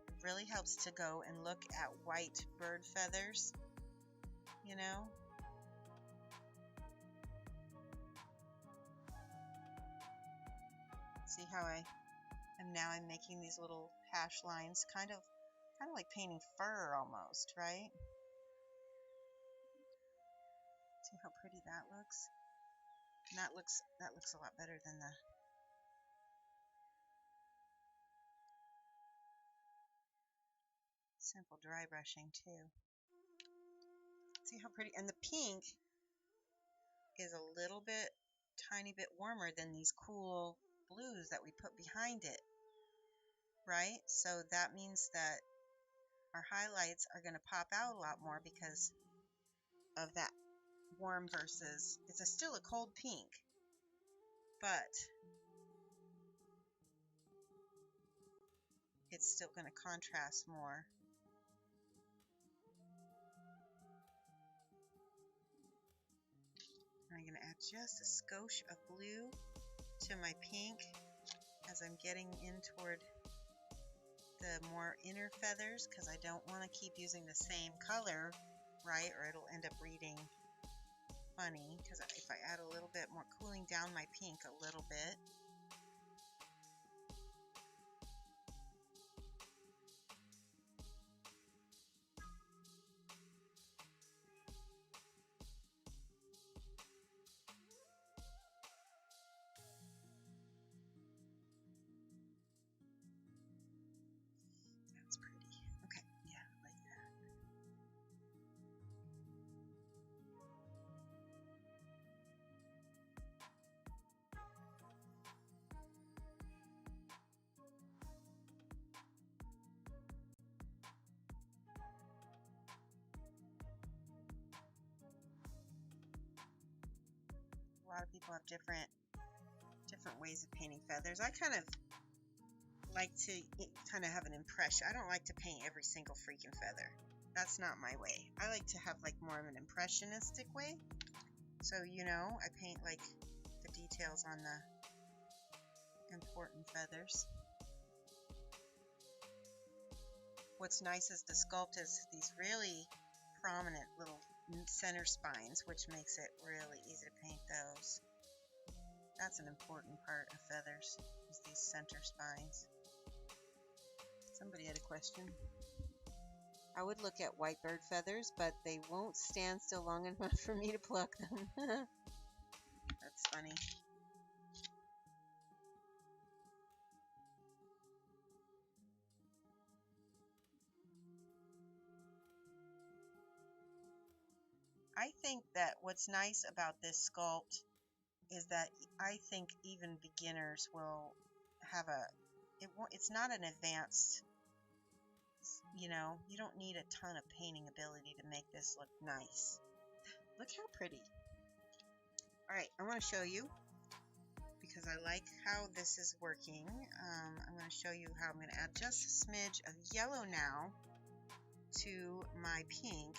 It really helps to go and look at white bird feathers, you know. See how I'm making these little hash lines, kind of like painting fur almost, right? See how pretty that looks? And that looks a lot better than the simple dry brushing too. See how pretty? And the pink is a little bit, tiny bit warmer than these cool blues that we put behind it. right? So that means that our highlights are going to pop out a lot more because of that warm versus, it's still a cold pink, but it's still going to contrast more. I'm going to add just a skosh of blue to my pink as I'm getting in toward the more inner feathers, because I don't want to keep using the same color, right, or it'll end up reading funny, because if I add a little bit more, cooling down my pink a little bit. That's pretty. Okay, yeah, like that. A lot of people have different ways of painting feathers. I kind of like to kind of have an impression. I don't like to paint every single freaking feather. That's not my way. I like to have like more of an impressionistic way. So, you know, I paint like the details on the important feathers. What's nice is the sculpt is these really prominent little center spines, which makes it really easy to paint those. That's an important part of feathers, is these center spines. Somebody had a question. I would look at white bird feathers, but they won't stand still long enough for me to pluck them. That's funny. I think that what's nice about this sculpt is that I think even beginners will have it's not an advanced, you know, you don't need a ton of painting ability to make this look nice. Look how pretty. Alright, I want to show you, because I like how this is working. I'm going to show you how I'm going to add just a smidge of yellow now to my pink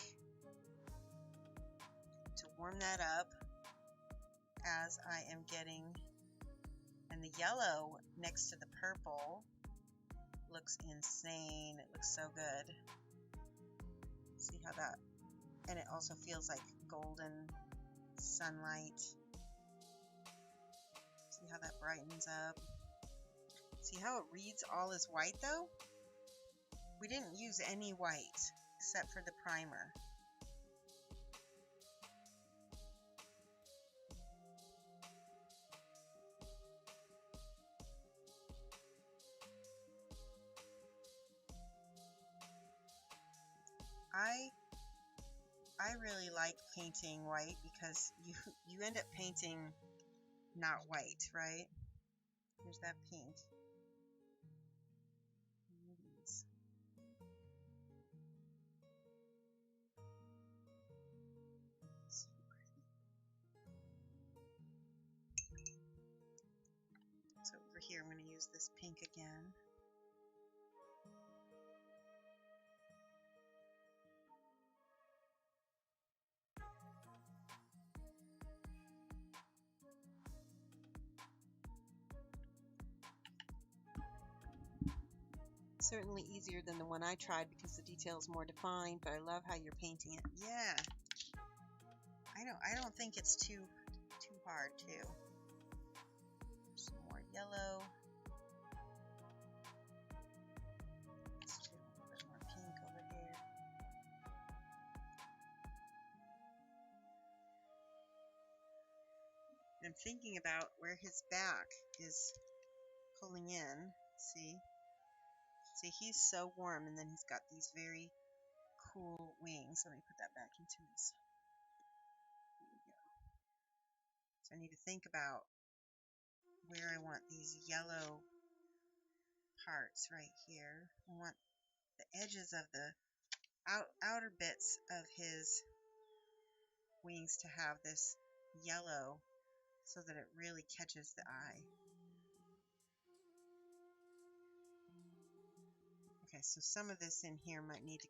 to warm that up as I am getting, and the yellow next to the purple looks insane. It looks so good. See how that, and it also feels like golden sunlight. See how that brightens up. See how it reads all as white though? We didn't use any white except for the primer. I really like painting white because you end up painting not white, right? Here's that pink. So over here I'm going to use this pink again. Certainly easier than the one I tried because the detail is more defined, but I love how you're painting it. Yeah. I don't think it's too hard too. Some more yellow. Let's do a little bit more pink over here. I'm thinking about where his back is pulling in. See, he's so warm, and then he's got these very cool wings. Let me put that back into his. There we go. So I need to think about where I want these yellow parts right here. I want the edges of the outer bits of his wings to have this yellow so that it really catches the eye. Okay, so some of this in here might need to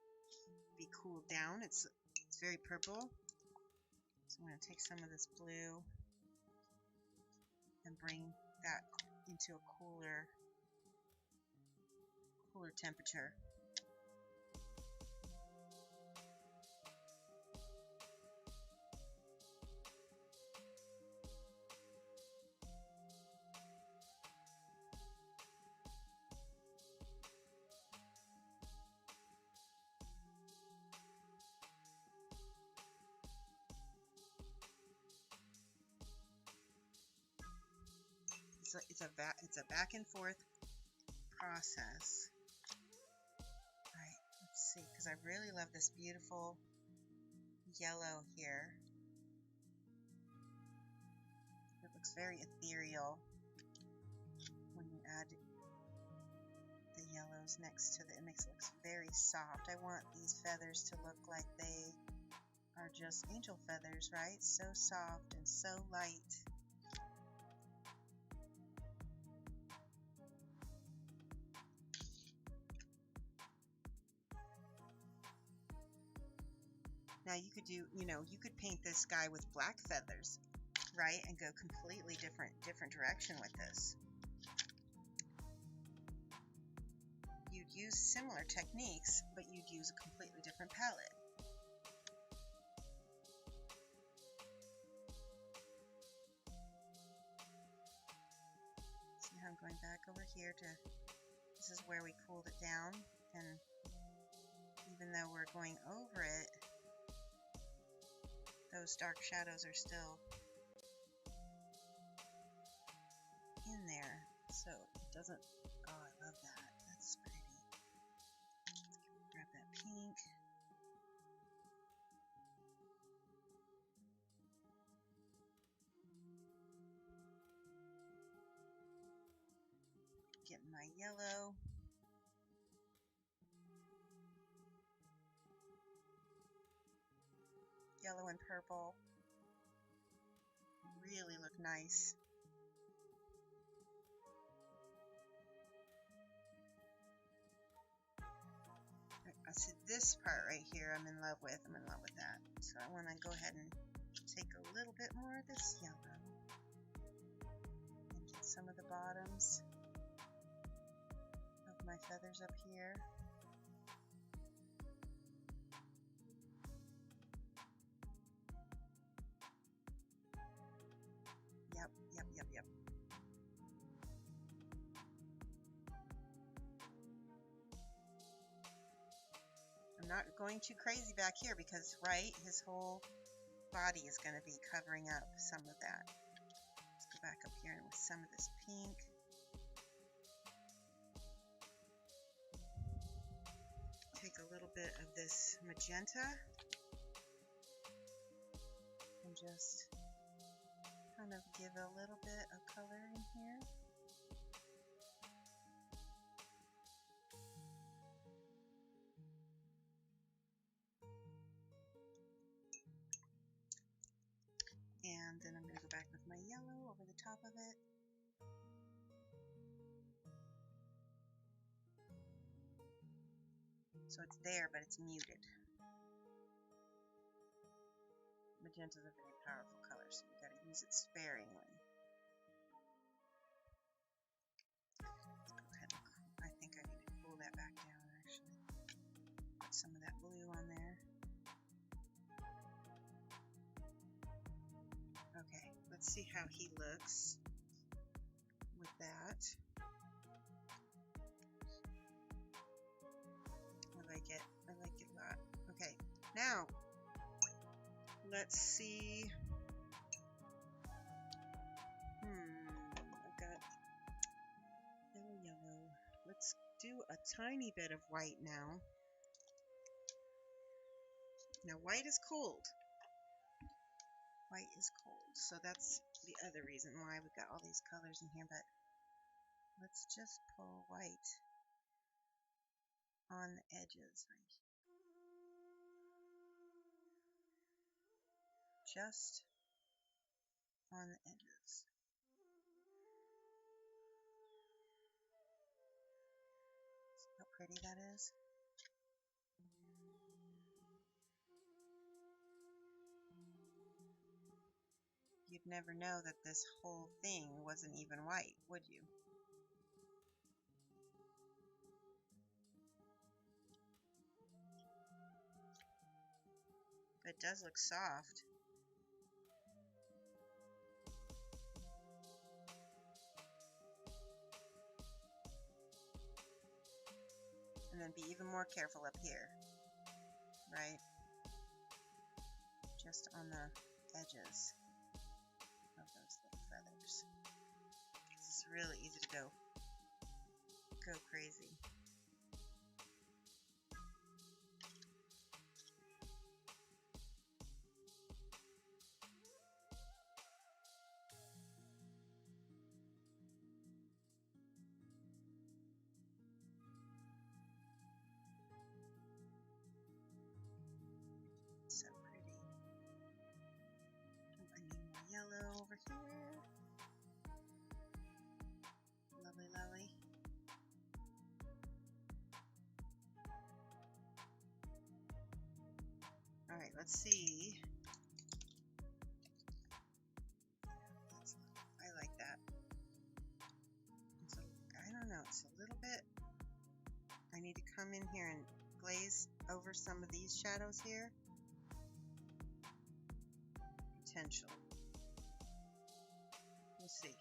be cooled down. It's very purple. So I'm going to take some of this blue and bring that into a cooler temperature. It's a back and forth process. All right, let's see, because I really love this beautiful yellow here. It looks very ethereal when you add the yellows next to it makes it look very soft. I want these feathers to look like they are just angel feathers, right? So soft and so light. Now you could do, you could paint this guy with black feathers, right? And go completely different direction with this. You'd use similar techniques, but you'd use a completely different palette. See how I'm going back over here to, this is where we cooled it down, and even though we're going over it, those dark shadows are still in there, so it doesn't, oh, I love that, that's pretty. Grab that pink. Get my yellow. Yellow and purple really look nice. I see this part right here I'm in love with. I'm in love with that. So I want to go ahead and take a little bit more of this yellow and get some of the bottoms of my feathers up here. Yep. I'm not going too crazy back here because, right, his whole body is going to be covering up some of that. Let's go back up here and with some of this pink. Take a little bit of this magenta and just kind of give a little bit of color in here. And then I'm going to go back with my yellow over the top of it. So it's there, but it's muted. Magenta is a very powerful color, so you've got to use it sparingly. Let's go ahead and I think I need to pull that back down, actually. Put some of that blue on there. Okay, let's see how he looks with that. I like it a lot. Okay, now let's see. I've got yellow. Let's do a tiny bit of white now. Now white is cold. White is cold, so that's the other reason why we've got all these colors in here, but Let's just pull white on the edges, right? Just on the edges. See how pretty that is? You'd never know that this whole thing wasn't even white, would you? But it does look soft. And then be even more careful up here, right? Just on the edges of those little feathers. It's really easy to go crazy. So pretty. Oh, I need more yellow over here. Lovely, lovely. Alright, let's see. I like that. I don't know, it's a little bit. I need to come in here and glaze over some of these shadows here. Potential. We'll see.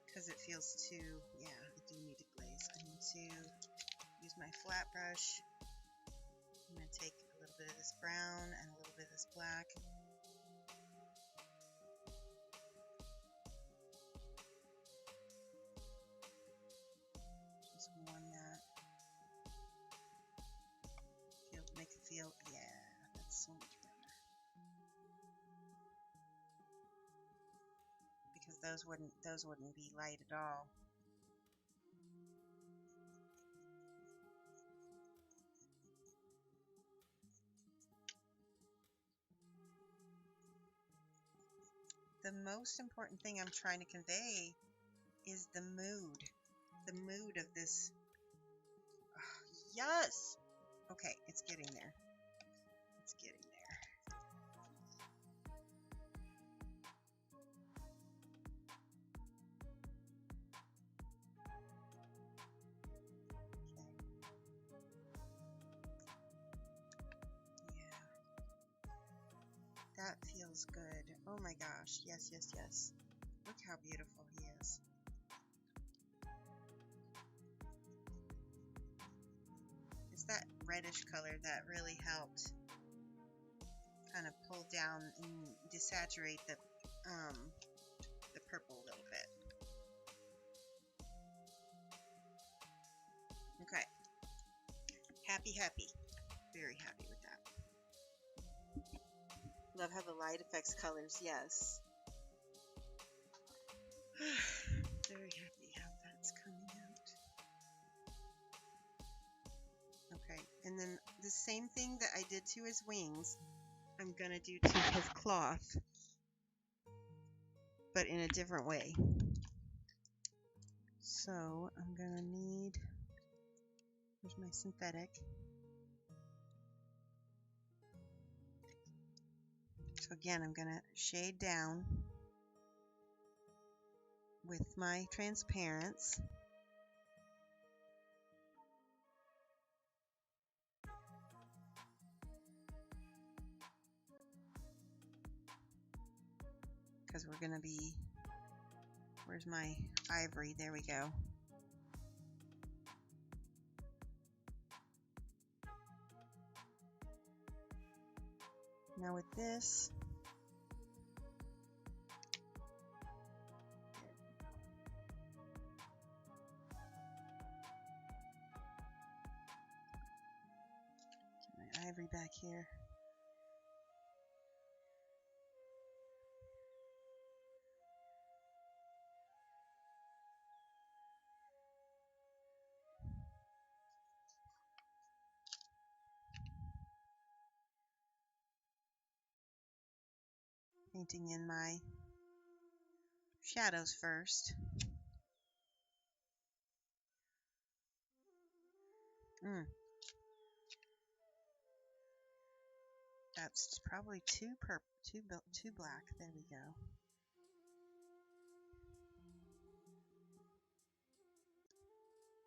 Because it feels too, yeah, I do need to glaze. I need to use my flat brush. I'm going to take a little bit of this brown and a little bit of this black. Just warm that. Make it feel, yeah, that's so much better. Because those wouldn't be light at all. The most important thing I'm trying to convey is the mood of this. Oh, yes! Okay, it's getting there. It's getting there. Okay. Yeah. That feels good. Oh my gosh. Yes, yes, yes. Look how beautiful he is. It's that reddish color that really helped kind of pull down and desaturate the purple a little bit. Okay. Happy, happy. Very happy with that. Love how the light affects colors, yes. Very happy how that's coming out. Okay, and then the same thing that I did to his wings, I'm going to do to his cloth, but in a different way. So I'm going to need, here's my synthetic. So again, I'm going to shade down with my transparents. Because we're going to be, where's my ivory? There we go. Now with this, get my ivory back here. Painting in my shadows first. That's probably too black. There we go.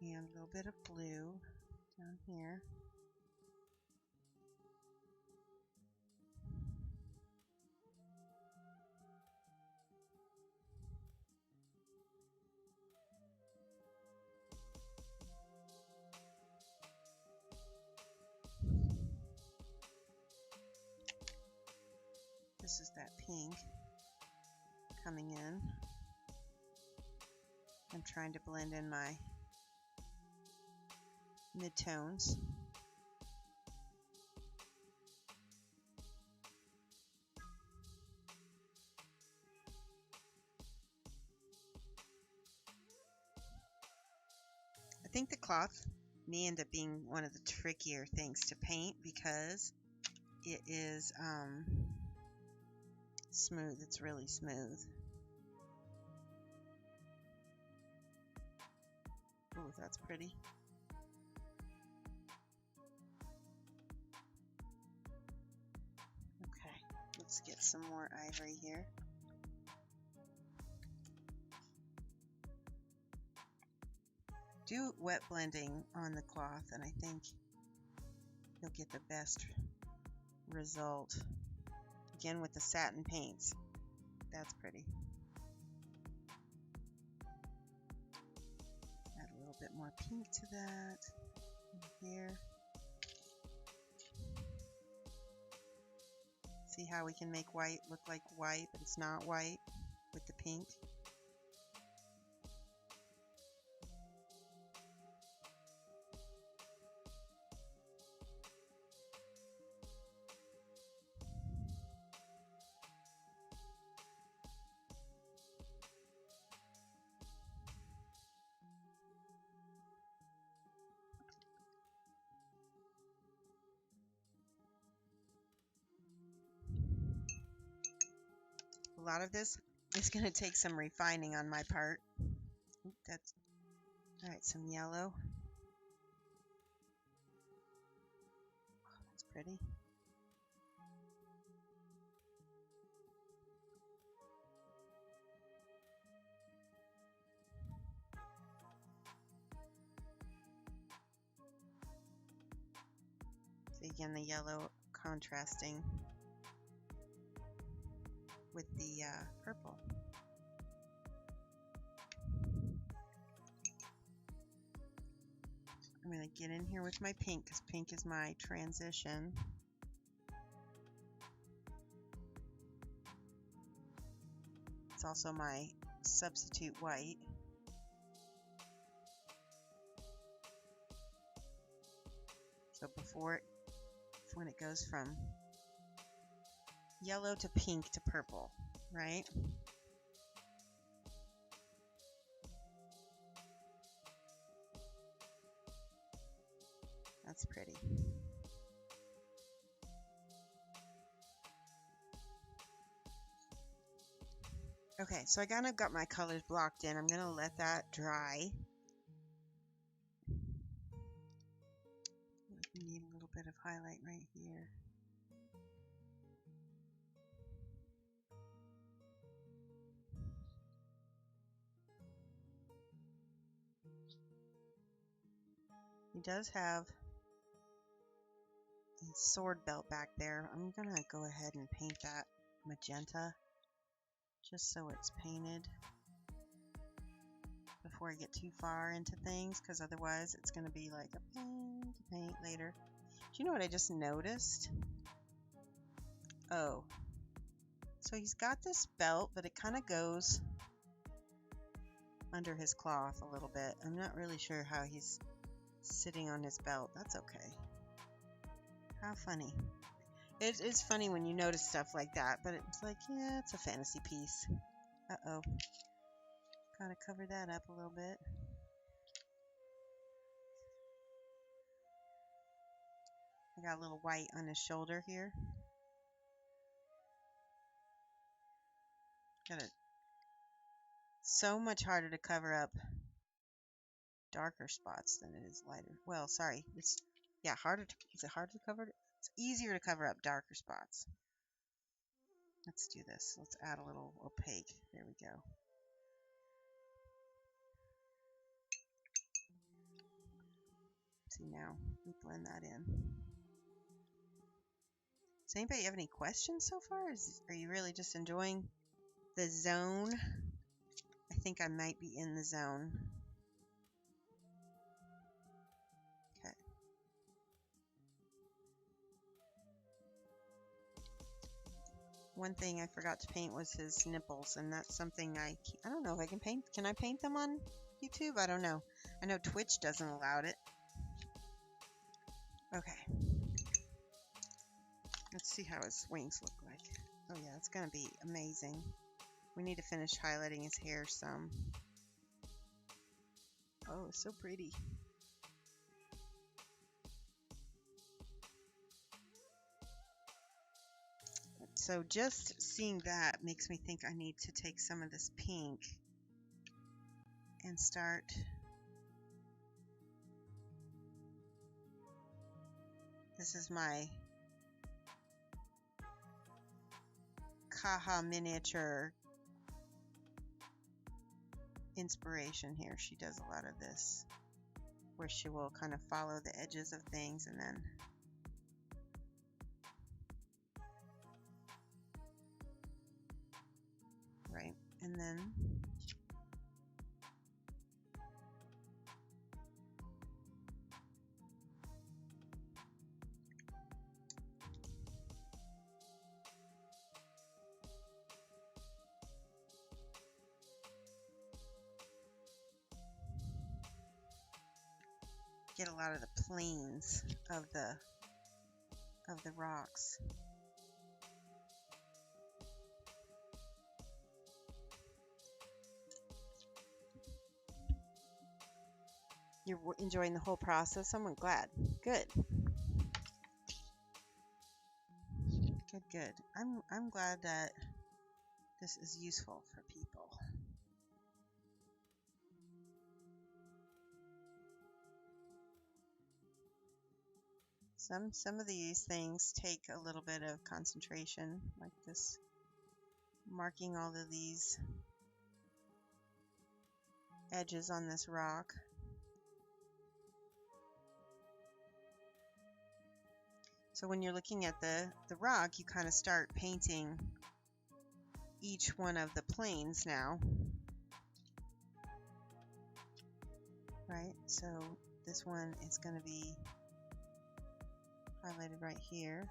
And a little bit of blue down here. This is that pink coming in. I'm trying to blend in my midtones. I think the cloth may end up being one of the trickier things to paint because it is smooth. It's really smooth. Oh, that's pretty. Okay, let's get some more ivory here. Do wet blending on the cloth and I think you'll get the best result. Again with the satin paints. That's pretty. Add a little bit more pink to that here. See how we can make white look like white, but it's not white with the pink. A lot of this is going to take some refining on my part. Oop, that's all right. Some yellow. That's pretty. So again, the yellow contrasting with the purple. I'm going to get in here with my pink because pink is my transition. It's also my substitute white. So when it goes from yellow to pink to purple, right? That's pretty. Okay, so I kind of got my colors blocked in. I'm going to let that dry. We need a little bit of highlight right here. He does have a sword belt back there. I'm going to go ahead and paint that magenta just so it's painted before I get too far into things, because otherwise it's going to be like a pain to paint later. Do you know what I just noticed? Oh, so he's got this belt, but it kind of goes under his cloth a little bit. I'm not really sure how he's sitting on his belt. That's okay. How funny. It is funny when you notice stuff like that, but it's like, yeah, it's a fantasy piece. Uh-oh. Gotta cover that up a little bit. I got a little white on his shoulder here. Got it. So much harder to cover up darker spots than it is lighter. Well, sorry. It's, yeah, harder to, is it harder to cover? It's easier to cover up darker spots. Let's do this. Let's add a little opaque. There we go. See, now we blend that in. Does anybody have any questions so far? Are you really just enjoying the zone? I think I might be in the zone. Okay. One thing I forgot to paint was his nipples, and that's something I don't know if I can paint. Can I paint them on YouTube? I don't know. I know Twitch doesn't allow it. Okay. Let's see how his wings look like. Oh yeah, it's gonna be amazing. We need to finish highlighting his hair some. Oh, it's so pretty. So just seeing that makes me think I need to take some of this pink and start this is my Kaha miniature inspiration here. She does a lot of this where she will kind of follow the edges of things and then right, and then get a lot of the planes of the rocks. You're enjoying the whole process? I'm glad. Good. Good, good. I'm glad that this is useful for people. Some of these things take a little bit of concentration, like this, marking all of these edges on this rock. So when you're looking at the rock, you kind of start painting each one of the planes now. Right? So this one is going to be highlighted right here.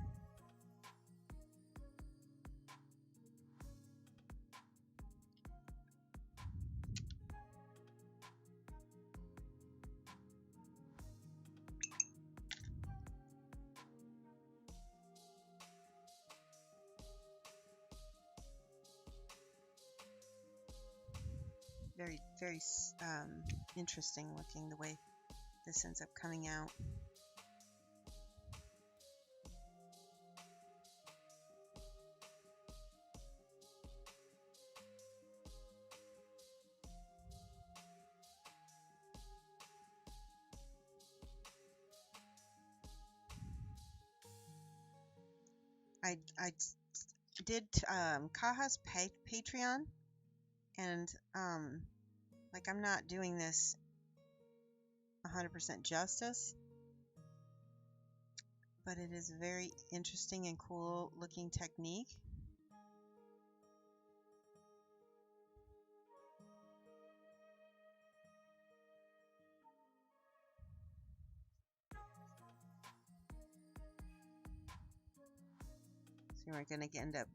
Very interesting looking the way this ends up coming out. I did Kaha's Patreon, and like I'm not doing this 100% justice, but it is a very interesting and cool looking technique. So we're going to end up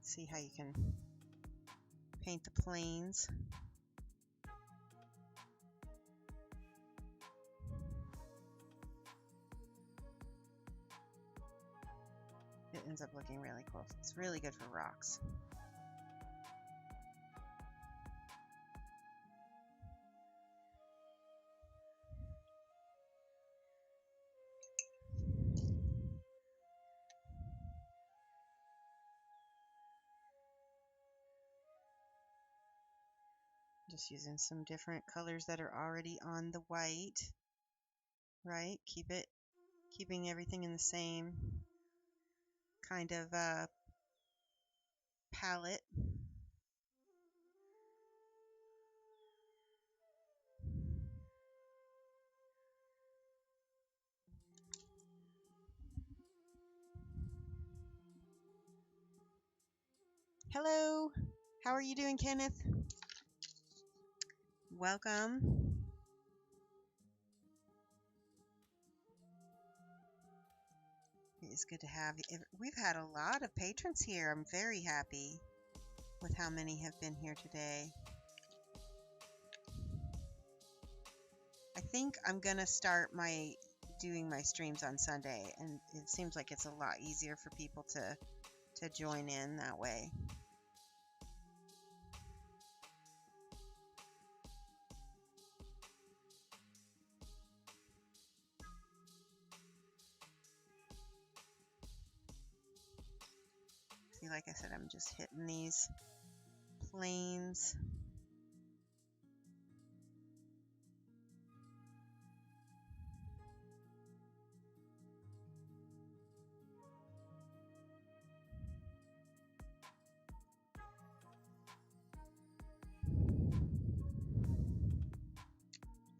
see how you can paint the planes. It ends up looking really cool. It's really good for rocks. just using some different colors that are already on the white, right? Keeping everything in the same kind of palette. Hello, how are you doing, Kenneth? Welcome. It's good to have you. We've had a lot of patrons here. I'm very happy with how many have been here today. I think I'm gonna start doing my streams on Sunday, and it seems like it's a lot easier for people to join in that way. See, like I said, I'm just hitting these planes.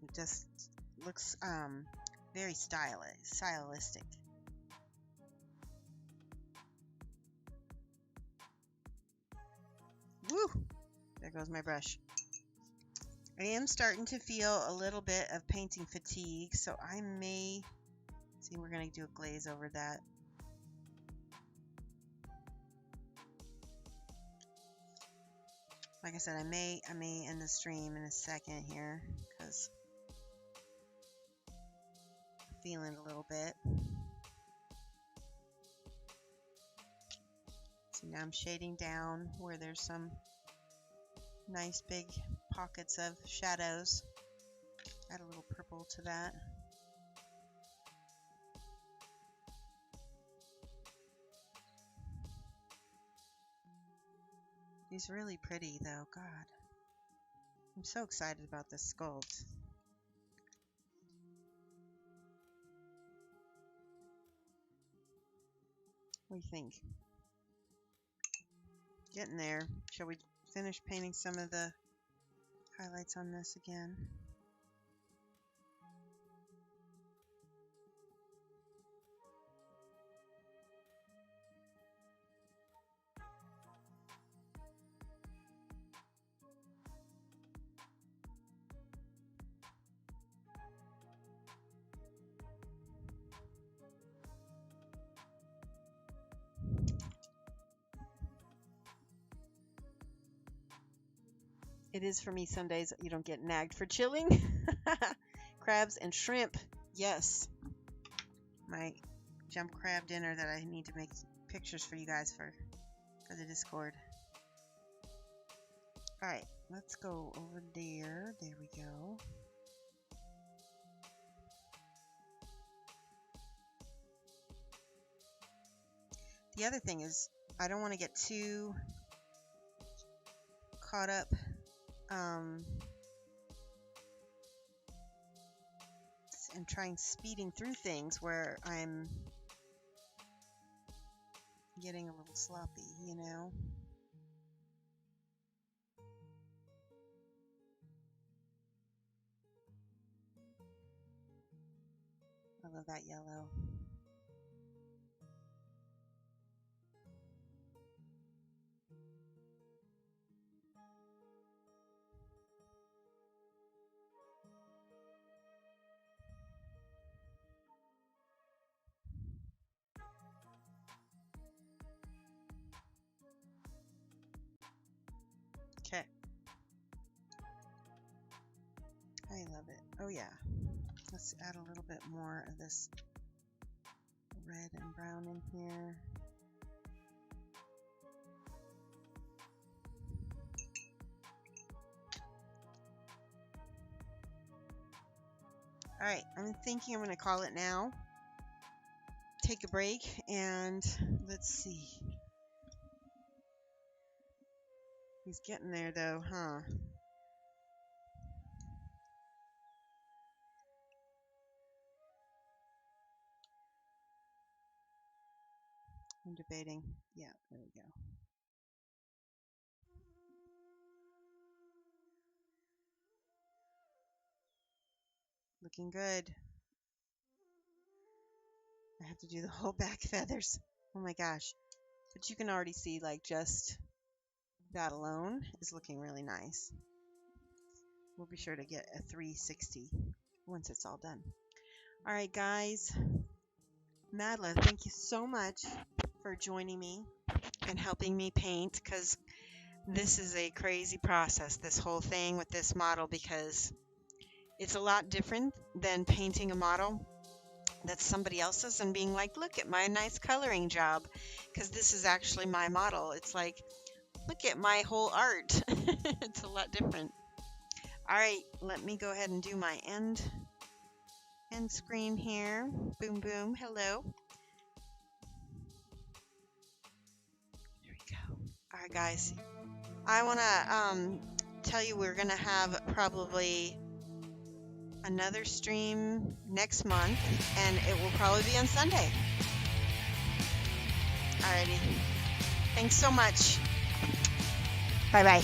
It just looks very stylistic. Woo! There goes my brush. I am starting to feel a little bit of painting fatigue, so I may see, we're going to do a glaze over that. Like I said, I may end the stream in a second here because I'm feeling a little bit. So now I'm shading down where there's some nice big pockets of shadows. Add a little purple to that. He's really pretty though, God. I'm so excited about this sculpt. What do you think? Getting there. Shall we finish painting some of the highlights on this again? It is for me Sundays. You don't get nagged for chilling. Crabs and shrimp. Yes. My jump crab dinner that I need to make pictures for you guys for the Discord. Alright, let's go over there. There we go. The other thing is, I don't want to get too caught up and speeding through things where I'm getting a little sloppy, you know. I love that yellow. Okay. I love it. Oh yeah. Let's add a little bit more of this red and brown in here. Alright, I'm thinking I'm going to call it now. Take a break and let's see. He's getting there though, huh? I'm debating. Yeah, there we go. Looking good. I have to do the whole back feathers. Oh my gosh. But you can already see, like, just that alone is looking really nice. We'll be sure to get a 360 once it's all done. All right, guys. Madla, thank you so much for joining me and helping me paint, because this is a crazy process, this whole thing with this model, because it's a lot different than painting a model that's somebody else's and being like, look at my nice coloring job, because this is actually my model. It's like, look at my whole art. It's a lot different. All right, let me go ahead and do my end screen here. Boom, boom. Hello. There we go. All right, guys. I want to tell you we're going to have probably another stream next month, and it will probably be on Sunday. Alrighty. Thanks so much. Bye-bye.